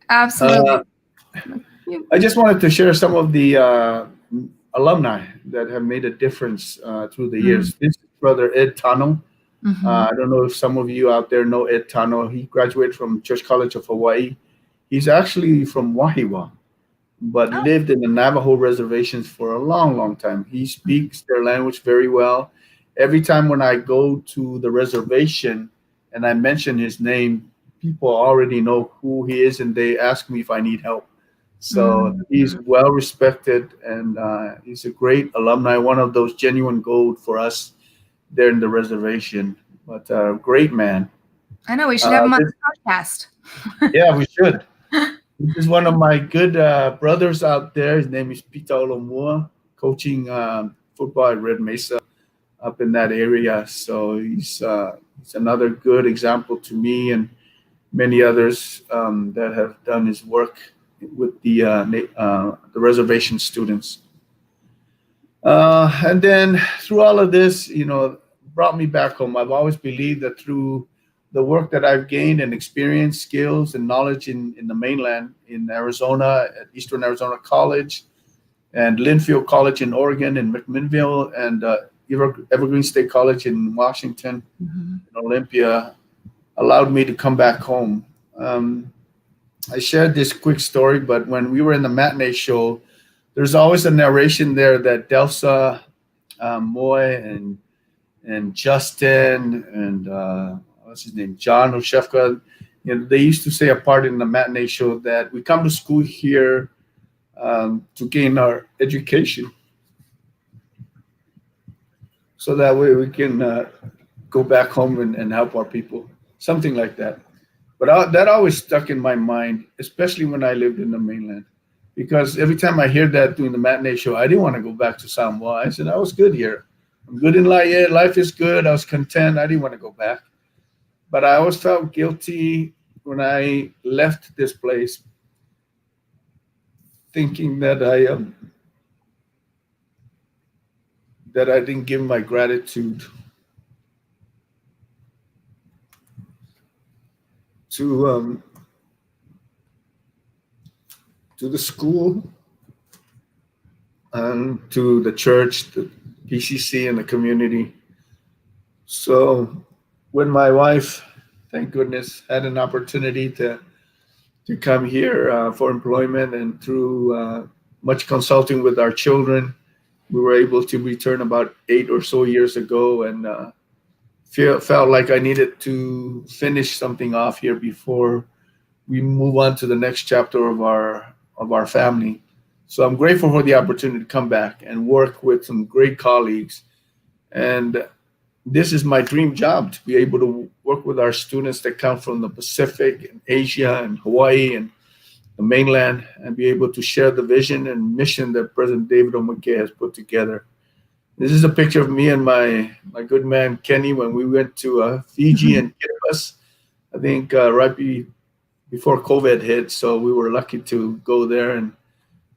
[SPEAKER 1] Absolutely.
[SPEAKER 2] Uh, I just wanted to share some of the alumni that have made a difference through the years. This is Brother Ed Tano.
[SPEAKER 1] Mm-hmm.
[SPEAKER 2] I don't know if some of you out there know Ed Tano. He graduated from Church College of Hawaii. He's actually from Wahiwa, but
[SPEAKER 1] Oh.
[SPEAKER 2] lived in the Navajo reservations for a long, long time. He speaks their language very well. Every time when I go to the reservation and I mention his name, people already know who he is and they ask me if I need help. So he's
[SPEAKER 1] Mm-hmm.
[SPEAKER 2] well respected and he's a great alumni, one of those genuine gold for us there in the reservation. But great man.
[SPEAKER 1] I know we should have
[SPEAKER 2] Uh,
[SPEAKER 1] him on
[SPEAKER 2] this,
[SPEAKER 1] the podcast.
[SPEAKER 2] yeah, we should. This is one of my good brothers out there. His name is Pita Olomua, coaching football at Red Mesa up in that area. So he's another good example to me and many others that have done his work with the reservation students. And then through all of this, brought me back home. I've always believed that through the work that I've gained and experience, skills, and knowledge in the mainland, in Arizona, at Eastern Arizona College, and Linfield College in Oregon, and McMinnville, and Evergreen State College in Washington,
[SPEAKER 1] Mhm.
[SPEAKER 2] and Olympia, allowed me to come back home. Um, I shared this quick story, but when we were in the matinee show, there's always a narration there that Delsa Moy and Justin and what's his name, John Oshefka. They used to say a part in the matinee show that we come to school here to gain our education, so that way we can go back home and help our people, something like that. But that always stuck in my mind, especially when I lived in the mainland. because every time I hear that during the matinee show, I didn't want to go back to Samoa. I said, I was good here. I'm good in life. Yeah, life is good. I was content. I didn't want to go back. But I always felt guilty when I left this place, thinking that I didn't give my gratitude to to the school and to the church, the PCC, and the community. So when my wife, thank goodness, had an opportunity to come here for employment, and through much consulting with our children, we were able to return about 8 or so years ago, and felt like I needed to finish something off here before we move on to the next chapter of our family. So I'm grateful for the opportunity to come back and work with some great colleagues. And this is my dream job, to be able to work with our students that come from the Pacific and Asia and Hawaii and the mainland, and be able to share the vision and mission that President David O'Make has put together. This is a picture of me and my good man Kenny when we went to Fiji and Kiribati, I think before COVID hit. So we were lucky to go there. And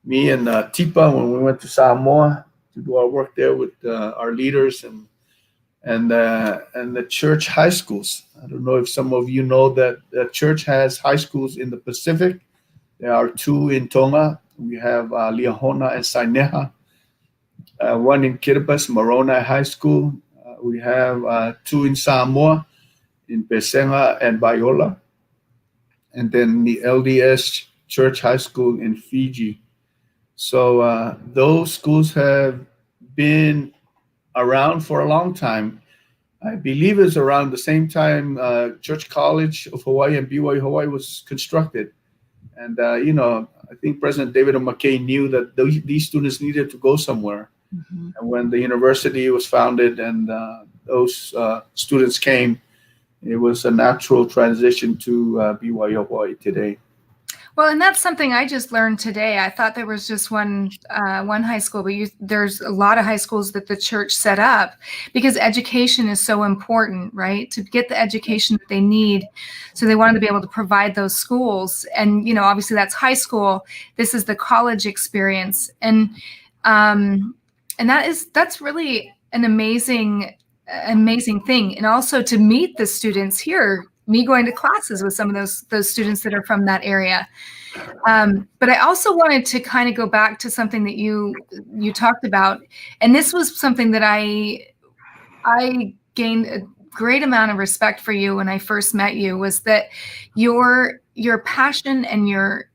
[SPEAKER 2] me and Tipa, when we went to Samoa to do our work there with our leaders and the church high schools. I don't know if some of you know that the church has high schools in the Pacific. There are 2 in Tonga. We have Liahona and Saineha. One in Kiribati, Moroni High School. We have 2 in Samoa, in Pesenga and Baiola. And then the LDS Church High School in Fiji. So those schools have been around for a long time. I believe it's around the same time Church College of Hawaii and BYU Hawaii was constructed. And, I think President David O'Make knew that these students needed to go somewhere. Mm-hmm. And when the university was founded and those students came, it was a natural transition to BYU Hawaii today.
[SPEAKER 1] Well, and that's something I just learned today. I thought there was just one high school, but there's a lot of high schools that the church set up because education is so important, right? To get the education that they need. So they wanted to be able to provide those schools. And, obviously that's high school. This is the college experience. And that's really an amazing thing. And also to meet the students here, me going to classes with some of those students that are from that area. But I also wanted to kind of go back to something that you talked about. And this was something that I gained a great amount of respect for you when I first met you, was that your passion and your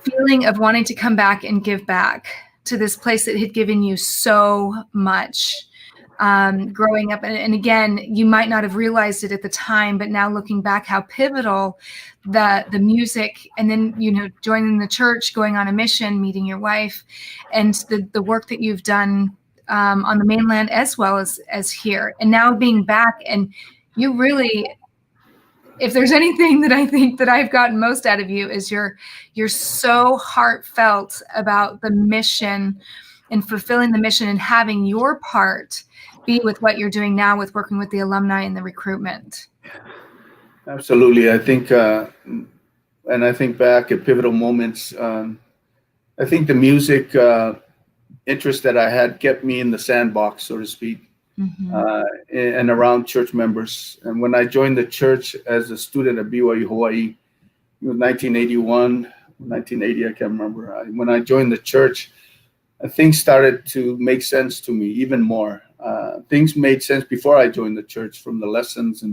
[SPEAKER 1] feeling of wanting to come back and give back to this place that had given you so much. Growing up. And again, you might not have realized it at the time, but now looking back, how pivotal the music, and then, joining the church, going on a mission, meeting your wife, and the work that you've done on the mainland as well as here. And now being back, and you really, if there's anything that I think that I've gotten most out of you, is you're so heartfelt about the mission and fulfilling the mission and having your part be with what you're doing now with working with the alumni and the recruitment.
[SPEAKER 2] Absolutely. I think, and I think back at pivotal moments, I think the music interest that I had kept me in the sandbox, so to speak, and around church members. And when I joined the church as a student at BYU Hawaii, it was 1981, 1980, I can't remember. When I joined the church, things started to make sense to me even more. Things made sense before I joined the church, from the lessons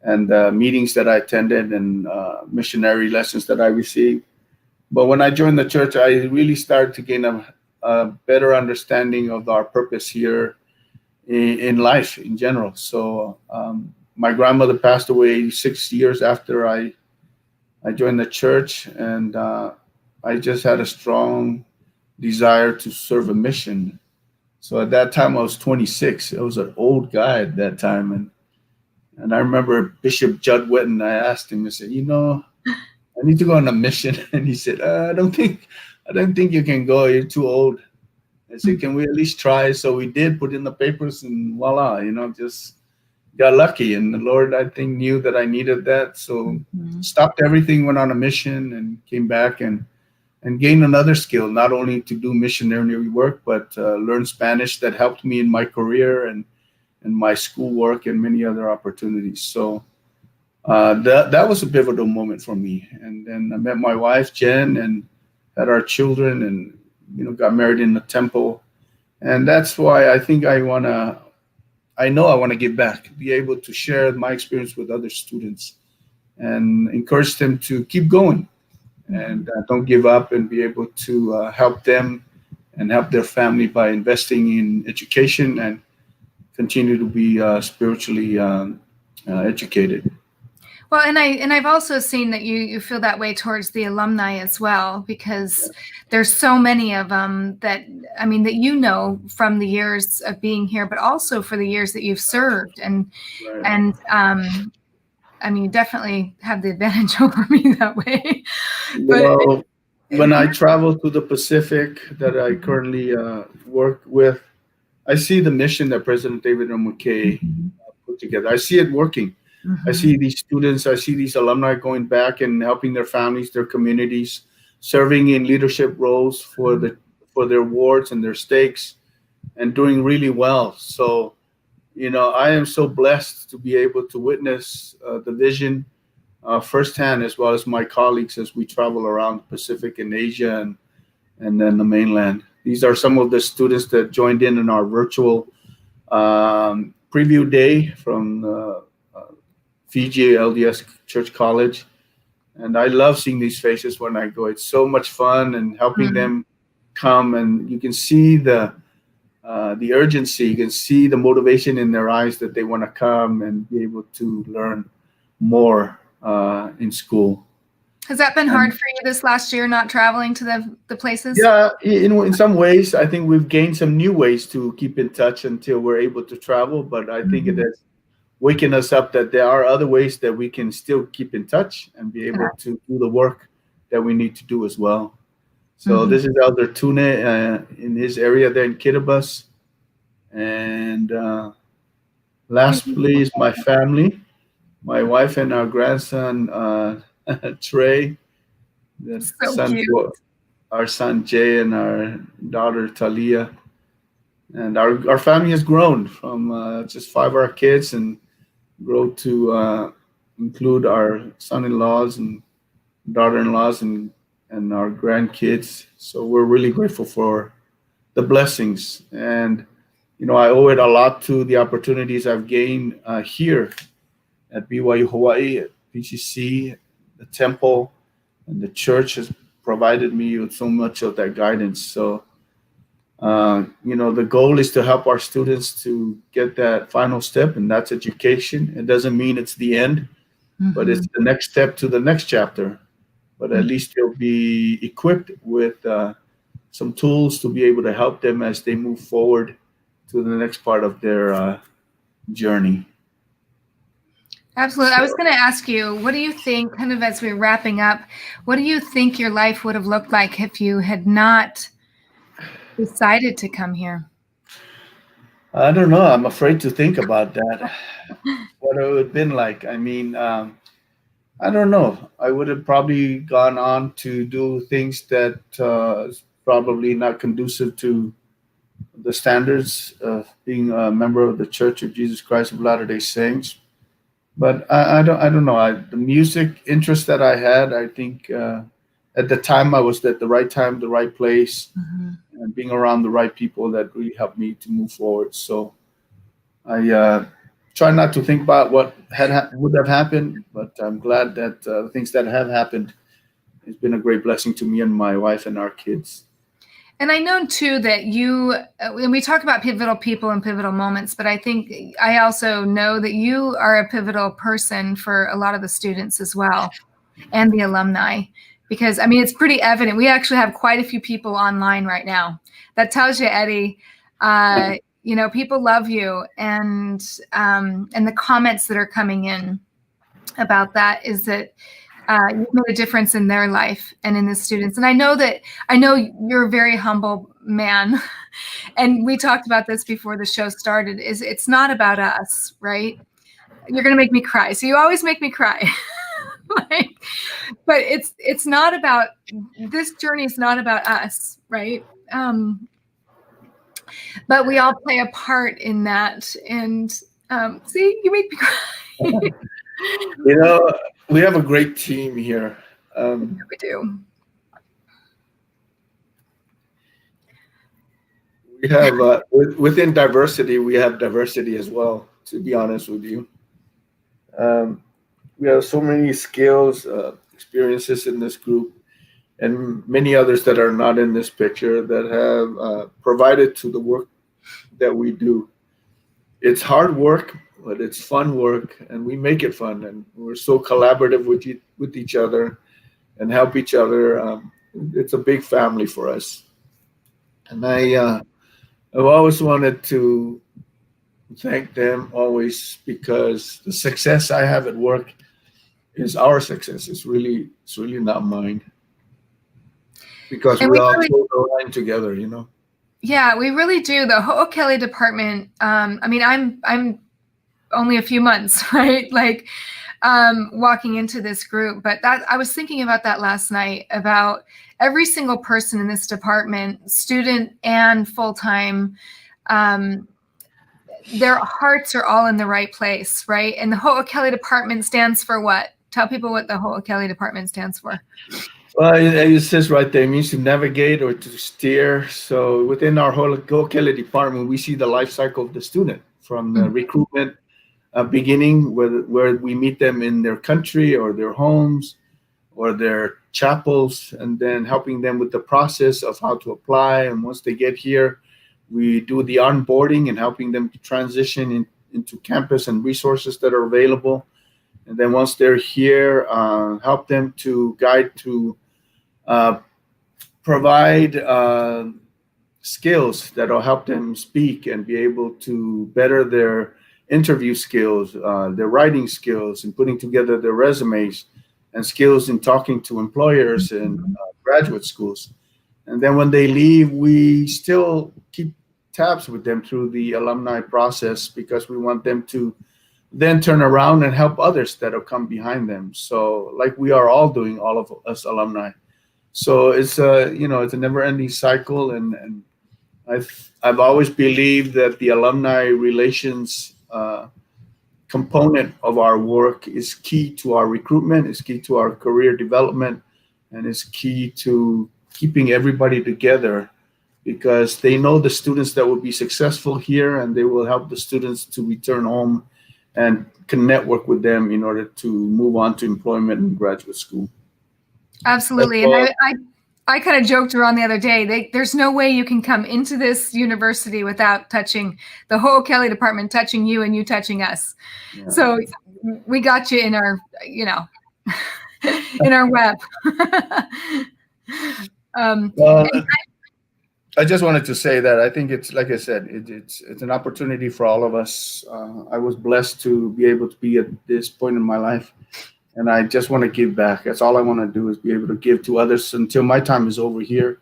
[SPEAKER 2] and meetings that I attended and missionary lessons that I received. But when I joined the church, I really started to gain a better understanding of our purpose here in life in general. So my grandmother passed away 6 years after I joined the church, and I just had a strong desire to serve a mission. So at that time I was 26. I was an old guy at that time, and I remember Bishop Judd Witten. I asked him, I said, I need to go on a mission. And he said, I don't think you can go. You're too old. I said, can we at least try? So we did put in the papers and voila, just got lucky. And the Lord, I think, knew that I needed that. So
[SPEAKER 1] Mhm.
[SPEAKER 2] stopped everything, went on a mission and came back and gained another skill, not only to do missionary work, but learn Spanish that helped me in my career and my schoolwork and many other opportunities. So that was a pivotal moment for me. And then I met my wife Jen and had our children, and got married in the temple. And that's why I think I know I want to give back, be able to share my experience with other students and encourage them to keep going and don't give up, and be able to help them and help their family by investing in education and continue to be spiritually educated.
[SPEAKER 1] Well, and I've also seen that you feel that way towards the alumni as well, because there's so many of them that from the years of being here, but also for the years that you've served, and
[SPEAKER 2] Right.
[SPEAKER 1] and you definitely have the advantage over me that way. But
[SPEAKER 2] Well, when I travel to the Pacific that I currently work with, I see the mission that President David M. McKay put together. I see it working. I
[SPEAKER 1] Mhm.
[SPEAKER 2] see these students, I see these alumni going back and helping their families, their communities, serving in leadership roles for their wards and their stakes, and doing really well. So, I am so blessed to be able to witness the vision firsthand, as well as my colleagues as we travel around the Pacific and Asia and then the mainland. These are some of the students that joined in our virtual preview day from Fiji LDS Church College. And I love seeing these faces when I go. It's so much fun and helping
[SPEAKER 1] Mhm.
[SPEAKER 2] them come, and you can see the urgency. You can see the motivation in their eyes that they want to come and be able to learn more in school.
[SPEAKER 1] Has that been hard
[SPEAKER 2] And
[SPEAKER 1] for you this last year, not traveling to the places?
[SPEAKER 2] yeah, in some ways, I think we've gained some new ways to keep in touch until we're able to travel. But I think it
[SPEAKER 1] Mhm.
[SPEAKER 2] has waken us up that there are other ways that we can still keep in touch and be able to do the work that we need to do as well. So
[SPEAKER 1] Mhm.
[SPEAKER 2] this is Elder Tune in his area there in Kiribati. And lastly is my family, my wife and our grandson Trey, the
[SPEAKER 1] So cute.
[SPEAKER 2] our son Jay, and our daughter Talia. And our family has grown from just five of our kids and grow to include our son-in-laws and daughter-in-laws and our grandkids. So we're really grateful for the blessings, and I owe it a lot to the opportunities I've gained here at BYU Hawaii, at PCC, the temple, and the church has provided me with so much of that guidance. So the goal is to help our students to get that final step, and that's education. It doesn't mean it's the end, but it's
[SPEAKER 1] Mhm.
[SPEAKER 2] the next step to the next chapter. But at
[SPEAKER 1] Mhm.
[SPEAKER 2] least they'll be equipped with some tools to be able to help them as they move forward to the next part of their journey.
[SPEAKER 1] Absolutely. I was
[SPEAKER 2] So
[SPEAKER 1] going to ask you, what do you think, kind of as we're wrapping up, what do you think your life would have looked like if you had not decided to come here?
[SPEAKER 2] I don't know. I'm afraid to think about that. What it would have been like. I mean, I don't know. I would have probably gone on to do things that is probably not conducive to the standards of being a member of the Church of Jesus Christ of Latter-day Saints. But I don't know. The music interest that I had, I think at the time I was at the right time, the right place,
[SPEAKER 1] Mhm.
[SPEAKER 2] and being around the right people that really helped me to move forward. So I try not to think about what would have happened, but I'm glad that the things that have happened has been a great blessing to me and my wife and our kids.
[SPEAKER 1] And I know too that and we talk about pivotal people and pivotal moments, but I think I also know that you are a pivotal person for a lot of the students as well, and the alumni, because it's pretty evident. We actually have quite a few people online right now. That tells you, Eddie, people love you, and the comments that are coming in about that is that you've made a difference in their life and in the students. And I know you're a very humble man. And we talked about this before the show started, is it's not about us, right? You're going to make me cry. So you always make me cry. Like, but it's not about, this journey is not about us, right? But we all play a part in that. And see, you make me cry.
[SPEAKER 2] We have a great team here.
[SPEAKER 1] We do.
[SPEAKER 2] We have within diversity, we have diversity as well. To be honest with you, we have so many skills, experiences in this group, and many others that are not in this picture that have provided to the work that we do. It's hard work, but it's fun work, and we make it fun. And we're so collaborative with each other and help each other. It's a big family for us, and I've always wanted to thank them always, because the success I have at work is our success. It's really not mine, because we all hold the line together,
[SPEAKER 1] Yeah, we really do. The Ho'okele department. I mean, I'm only a few months, right? Like walking into this group, but I was thinking about that last night, about every single person in this department, student and full-time, their hearts are all in the right place, right? And the Ho'okele department stands for what? Tell people what the Ho'okele department stands for.
[SPEAKER 2] Well, it says right there, it means to navigate or to steer. So within our Ho'okele department, we see the life cycle of the student, from the recruitment beginning, where we meet them in their country or their homes or their chapels, and then helping them with the process of how to apply. And once they get here, we do the onboarding and helping them to transition into campus and resources that are available. And then once they're here, help them to guide to provide skills that will help them speak and be able to better their interview skills, their writing skills, and putting together their resumes, and skills in talking to employers and graduate schools. And then when they leave, we still keep tabs with them through the alumni process, because we want them to then turn around and help others that have come behind them. So like we are all doing, all of us alumni. So it's it's a never-ending cycle, and I've always believed that the alumni relations component of our work is key to our recruitment, is key to our career development, and is key to keeping everybody together, because they know the students that will be successful here, and they will help the students to return home and can network with them in order to move on to employment and graduate school.
[SPEAKER 1] Absolutely. And I kind of joked around the other day, there's no way you can come into this university without touching the Ho'okele department, touching you, and you touching us. Yeah. So we got you in our, in our web.
[SPEAKER 2] I just wanted to say that I think it's, like I said, it's an opportunity for all of us. I was blessed to be able to be at this point in my life, and I just want to give back. That's all I want to do, is be able to give to others until my time is over here,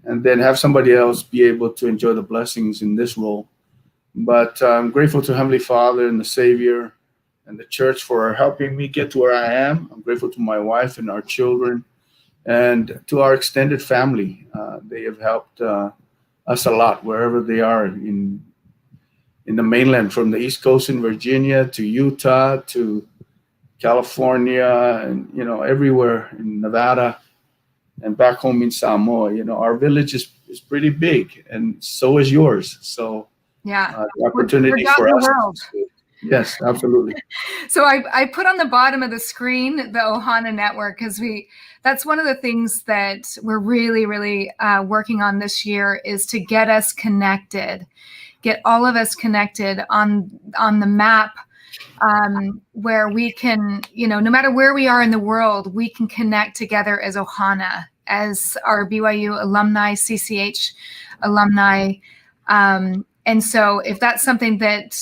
[SPEAKER 2] and then have somebody else be able to enjoy the blessings in this role. But I'm grateful to Heavenly Father and the Savior and the church for helping me get to where I am. I'm grateful to my wife and our children, and to our extended family. They have helped us a lot wherever they are in the mainland, from the East Coast in Virginia to Utah to California, and everywhere in Nevada, and back home in Samoa. Our village is pretty big, and so is yours. So
[SPEAKER 1] yeah,
[SPEAKER 2] the opportunity for us.
[SPEAKER 1] World.
[SPEAKER 2] Yes, absolutely.
[SPEAKER 1] So I put on the bottom of the screen the Ohana Network, because that's one of the things that we're really, really working on this year, is to get us connected, get all of us connected on the map, where we can, no matter where we are in the world, we can connect together as Ohana, as our BYU alumni, CCH alumni. And so if that's something that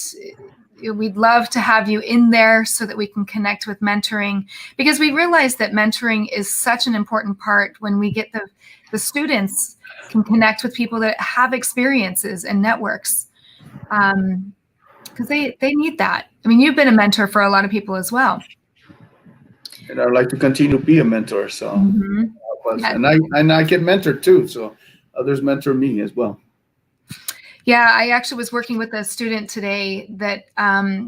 [SPEAKER 1] we'd love to have you in there so that we can connect with mentoring, because we realize that mentoring is such an important part when we get the students can connect with people that have experiences and networks, because they need that. I mean, you've been a mentor for a lot of people as well.
[SPEAKER 2] And I'd like to continue to be a mentor. So,
[SPEAKER 1] Yeah.
[SPEAKER 2] and I get mentored too. So others mentor me as well.
[SPEAKER 1] Yeah, I actually was working with a student today that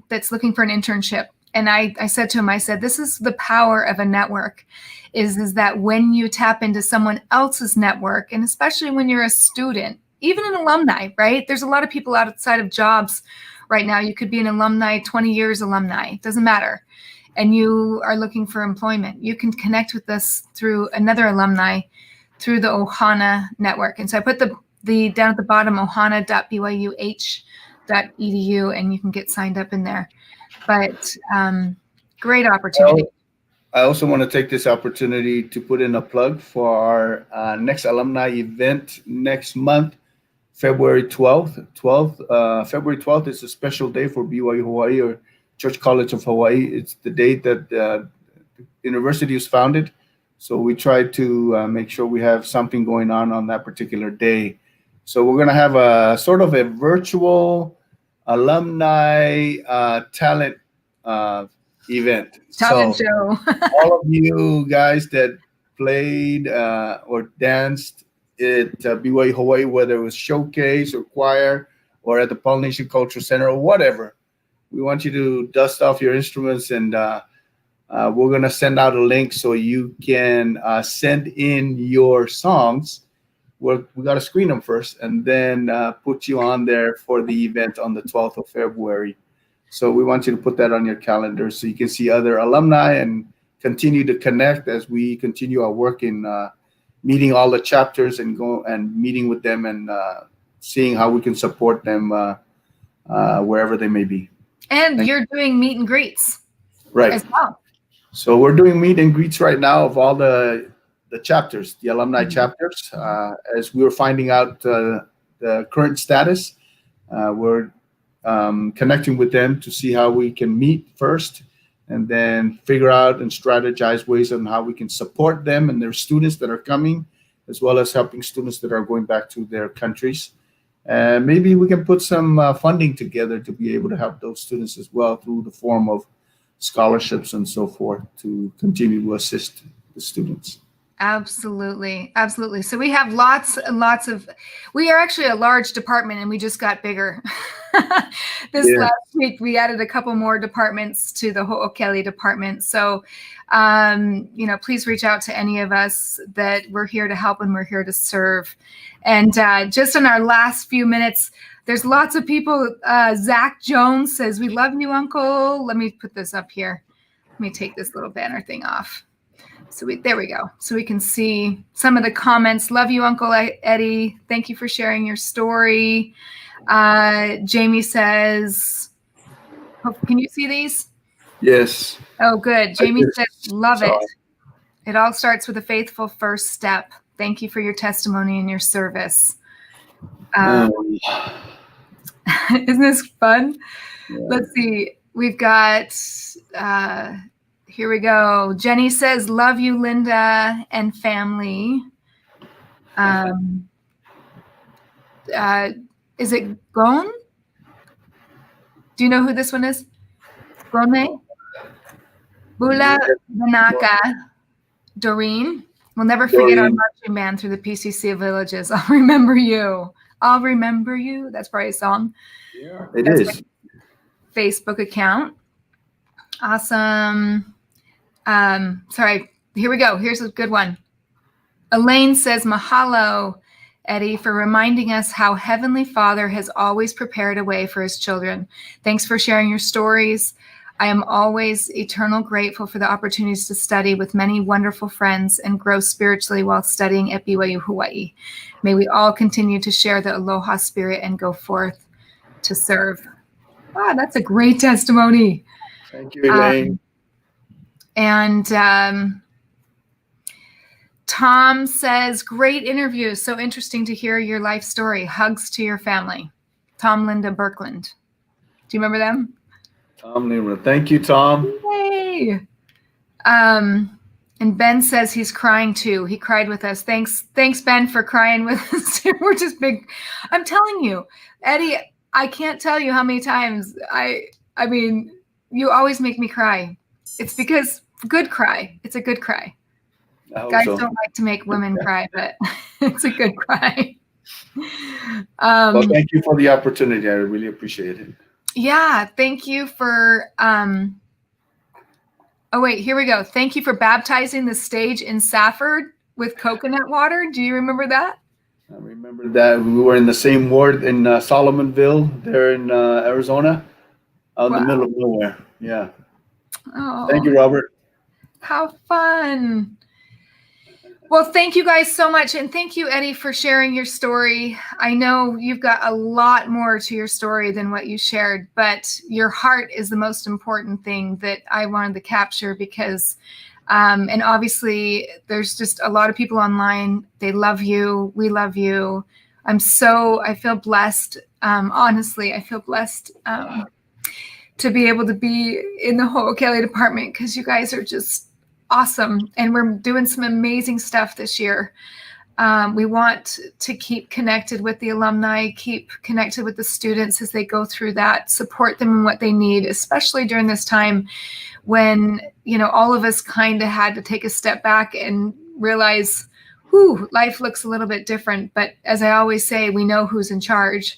[SPEAKER 1] that's looking for an internship. And I said to him, I said, this is the power of a network, is that when you tap into someone else's network, and especially when you're a student, even an alumni, right? There's a lot of people outside of jobs right now. You could be an alumni, 20 years alumni, doesn't matter. And you are looking for employment. You can connect with us through another alumni through the Ohana network. And so I put the down at the bottom, ohana.byuh.edu, and you can get signed up in there. But great opportunity.
[SPEAKER 2] I also want to take this opportunity to put in a plug for our next alumni event next month, February 12th. February 12th is a special day for BYU Hawaii, or Church College of Hawaii. It's the date that the university was founded. So we try to make sure we have something going on that particular day. So we're going to have a sort of a virtual alumni talent event.
[SPEAKER 1] Talent show.
[SPEAKER 2] All of you guys that played or danced at BYU Hawaii, whether it was showcase or choir or at the Polynesian Cultural Center or whatever, we want you to dust off your instruments, and we're going to send out a link so you can send in your songs. We got to screen them first and then put you on there for the event on the 12th of February. So we want you to put that on your calendar so you can see other alumni and continue to connect as we continue our work in meeting all the chapters and meeting with them and seeing how we can support them wherever they may be.
[SPEAKER 1] And you're doing meet and greets,
[SPEAKER 2] right,
[SPEAKER 1] as well.
[SPEAKER 2] So we're doing meet and greets right now of all the chapters, the alumni chapters. As we were finding out the current status, we're connecting with them to see how we can meet first, and then figure out and strategize ways on how we can support them and their students that are coming, as well as helping students that are going back to their countries. And maybe we can put some funding together to be able to help those students as well through the form of scholarships and so forth to continue to assist the students.
[SPEAKER 1] Absolutely. Absolutely. So we have lots and lots of, we are actually a large department and we just got bigger. Last week, we added a couple more departments to the Ho'okele department. So, please reach out to any of us that we're here to help and we're here to serve. And just in our last few minutes, there's lots of people. Zach Jones says, we love you, Uncle. Let me put this up here. Let me take this little banner thing off. So there we go. So we can see some of the comments. Love you, Uncle Eddie. Thank you for sharing your story. Jamie says, can you see these?
[SPEAKER 2] Yes.
[SPEAKER 1] Oh, good. Jamie says, love it. It all starts with a faithful first step. Thank you for your testimony and your service. Isn't this fun? Yeah. Let's see. We've got, here we go. Jenny says, love you, Linda and family. Is it Gon? Do you know who this one is? Gone? Bula Banaka. Doreen. We'll never forget our marching band through the PCC villages. I'll remember you. I'll remember you. That's probably a song.
[SPEAKER 2] Yeah, it is.
[SPEAKER 1] Facebook account. Awesome. Sorry. Here we go. Here's a good one. Elaine says, mahalo, Eddie, for reminding us how Heavenly Father has always prepared a way for his children. Thanks for sharing your stories. I am always eternal grateful for the opportunities to study with many wonderful friends and grow spiritually while studying at BYU Hawaii. May we all continue to share the Aloha spirit and go forth to serve. Wow, that's a great testimony.
[SPEAKER 2] Thank you, Elaine.
[SPEAKER 1] Tom says, great interview. So interesting to hear your life story. Hugs to your family. Tom, Linda Birkland. Do you remember them?
[SPEAKER 2] Tom Nero. Thank you, Tom.
[SPEAKER 1] Yay! And Ben says he's crying too. He cried with us. Thanks, Ben, for crying with us. We're just big. I'm telling you, Eddie, I can't tell you how many times I mean, you always make me cry. It's because good cry. It's a good cry. Guys don't like to make women cry, but it's a good cry.
[SPEAKER 2] Well, thank you for the opportunity. I really appreciate it.
[SPEAKER 1] Yeah, thank you for oh, wait, here we go. Thank you for baptizing the stage in Safford with coconut water. Do you remember that?
[SPEAKER 2] I remember that we were in the same ward in Solomonville, there in Arizona, out in the middle of nowhere. Yeah.
[SPEAKER 1] Oh,
[SPEAKER 2] thank you, Robert.
[SPEAKER 1] How fun. Well, thank you guys so much. And thank you, Eddie, for sharing your story. I know you've got a lot more to your story than what you shared, but your heart is the most important thing that I wanted to capture because, and obviously there's just a lot of people online. They love you. We love you. I feel blessed. Honestly, I feel blessed to be able to be in the Ho'okele department because you guys are just awesome. And we're doing some amazing stuff this year. We want to keep connected with the alumni, keep connected with the students as they go through that, support them in what they need, especially during this time when, all of us kind of had to take a step back and realize, life looks a little bit different. But as I always say, we know who's in charge,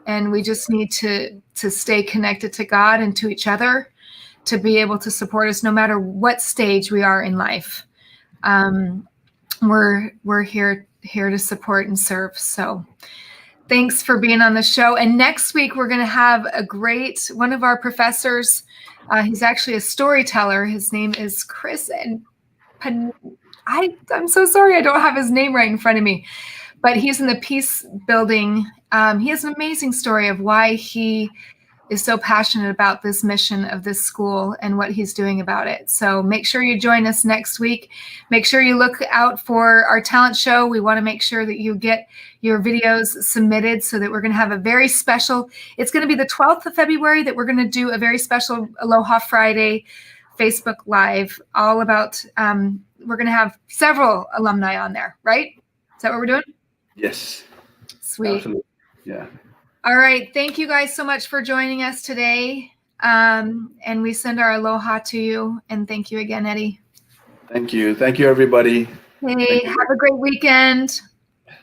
[SPEAKER 1] and we just need to stay connected to God and to each other to be able to support us no matter what stage we are in life. We're here to support and serve. So thanks for being on the show. And next week, we're going to have one of our professors. He's actually a storyteller. His name is Chris. And I'm so sorry I don't have his name right in front of me. But he's in the Peace Building. He has an amazing story of why he is so passionate about this mission of this school and what he's doing about it. So make sure you join us next week. Make sure you look out for our talent show. We want to make sure that you get your videos submitted so that we're going to have a very special, it's going to be the 12th of February that we're going to do a very special Aloha Friday Facebook Live all about, we're going to have several alumni on there, right? Is that what we're doing?
[SPEAKER 2] Yes.
[SPEAKER 1] Sweet.
[SPEAKER 2] Absolutely. Yeah.
[SPEAKER 1] All right. Thank you guys so much for joining us today. And we send our aloha to you. And thank you again, Eddie.
[SPEAKER 2] Thank you. Thank you, everybody.
[SPEAKER 1] Hey, have a great weekend.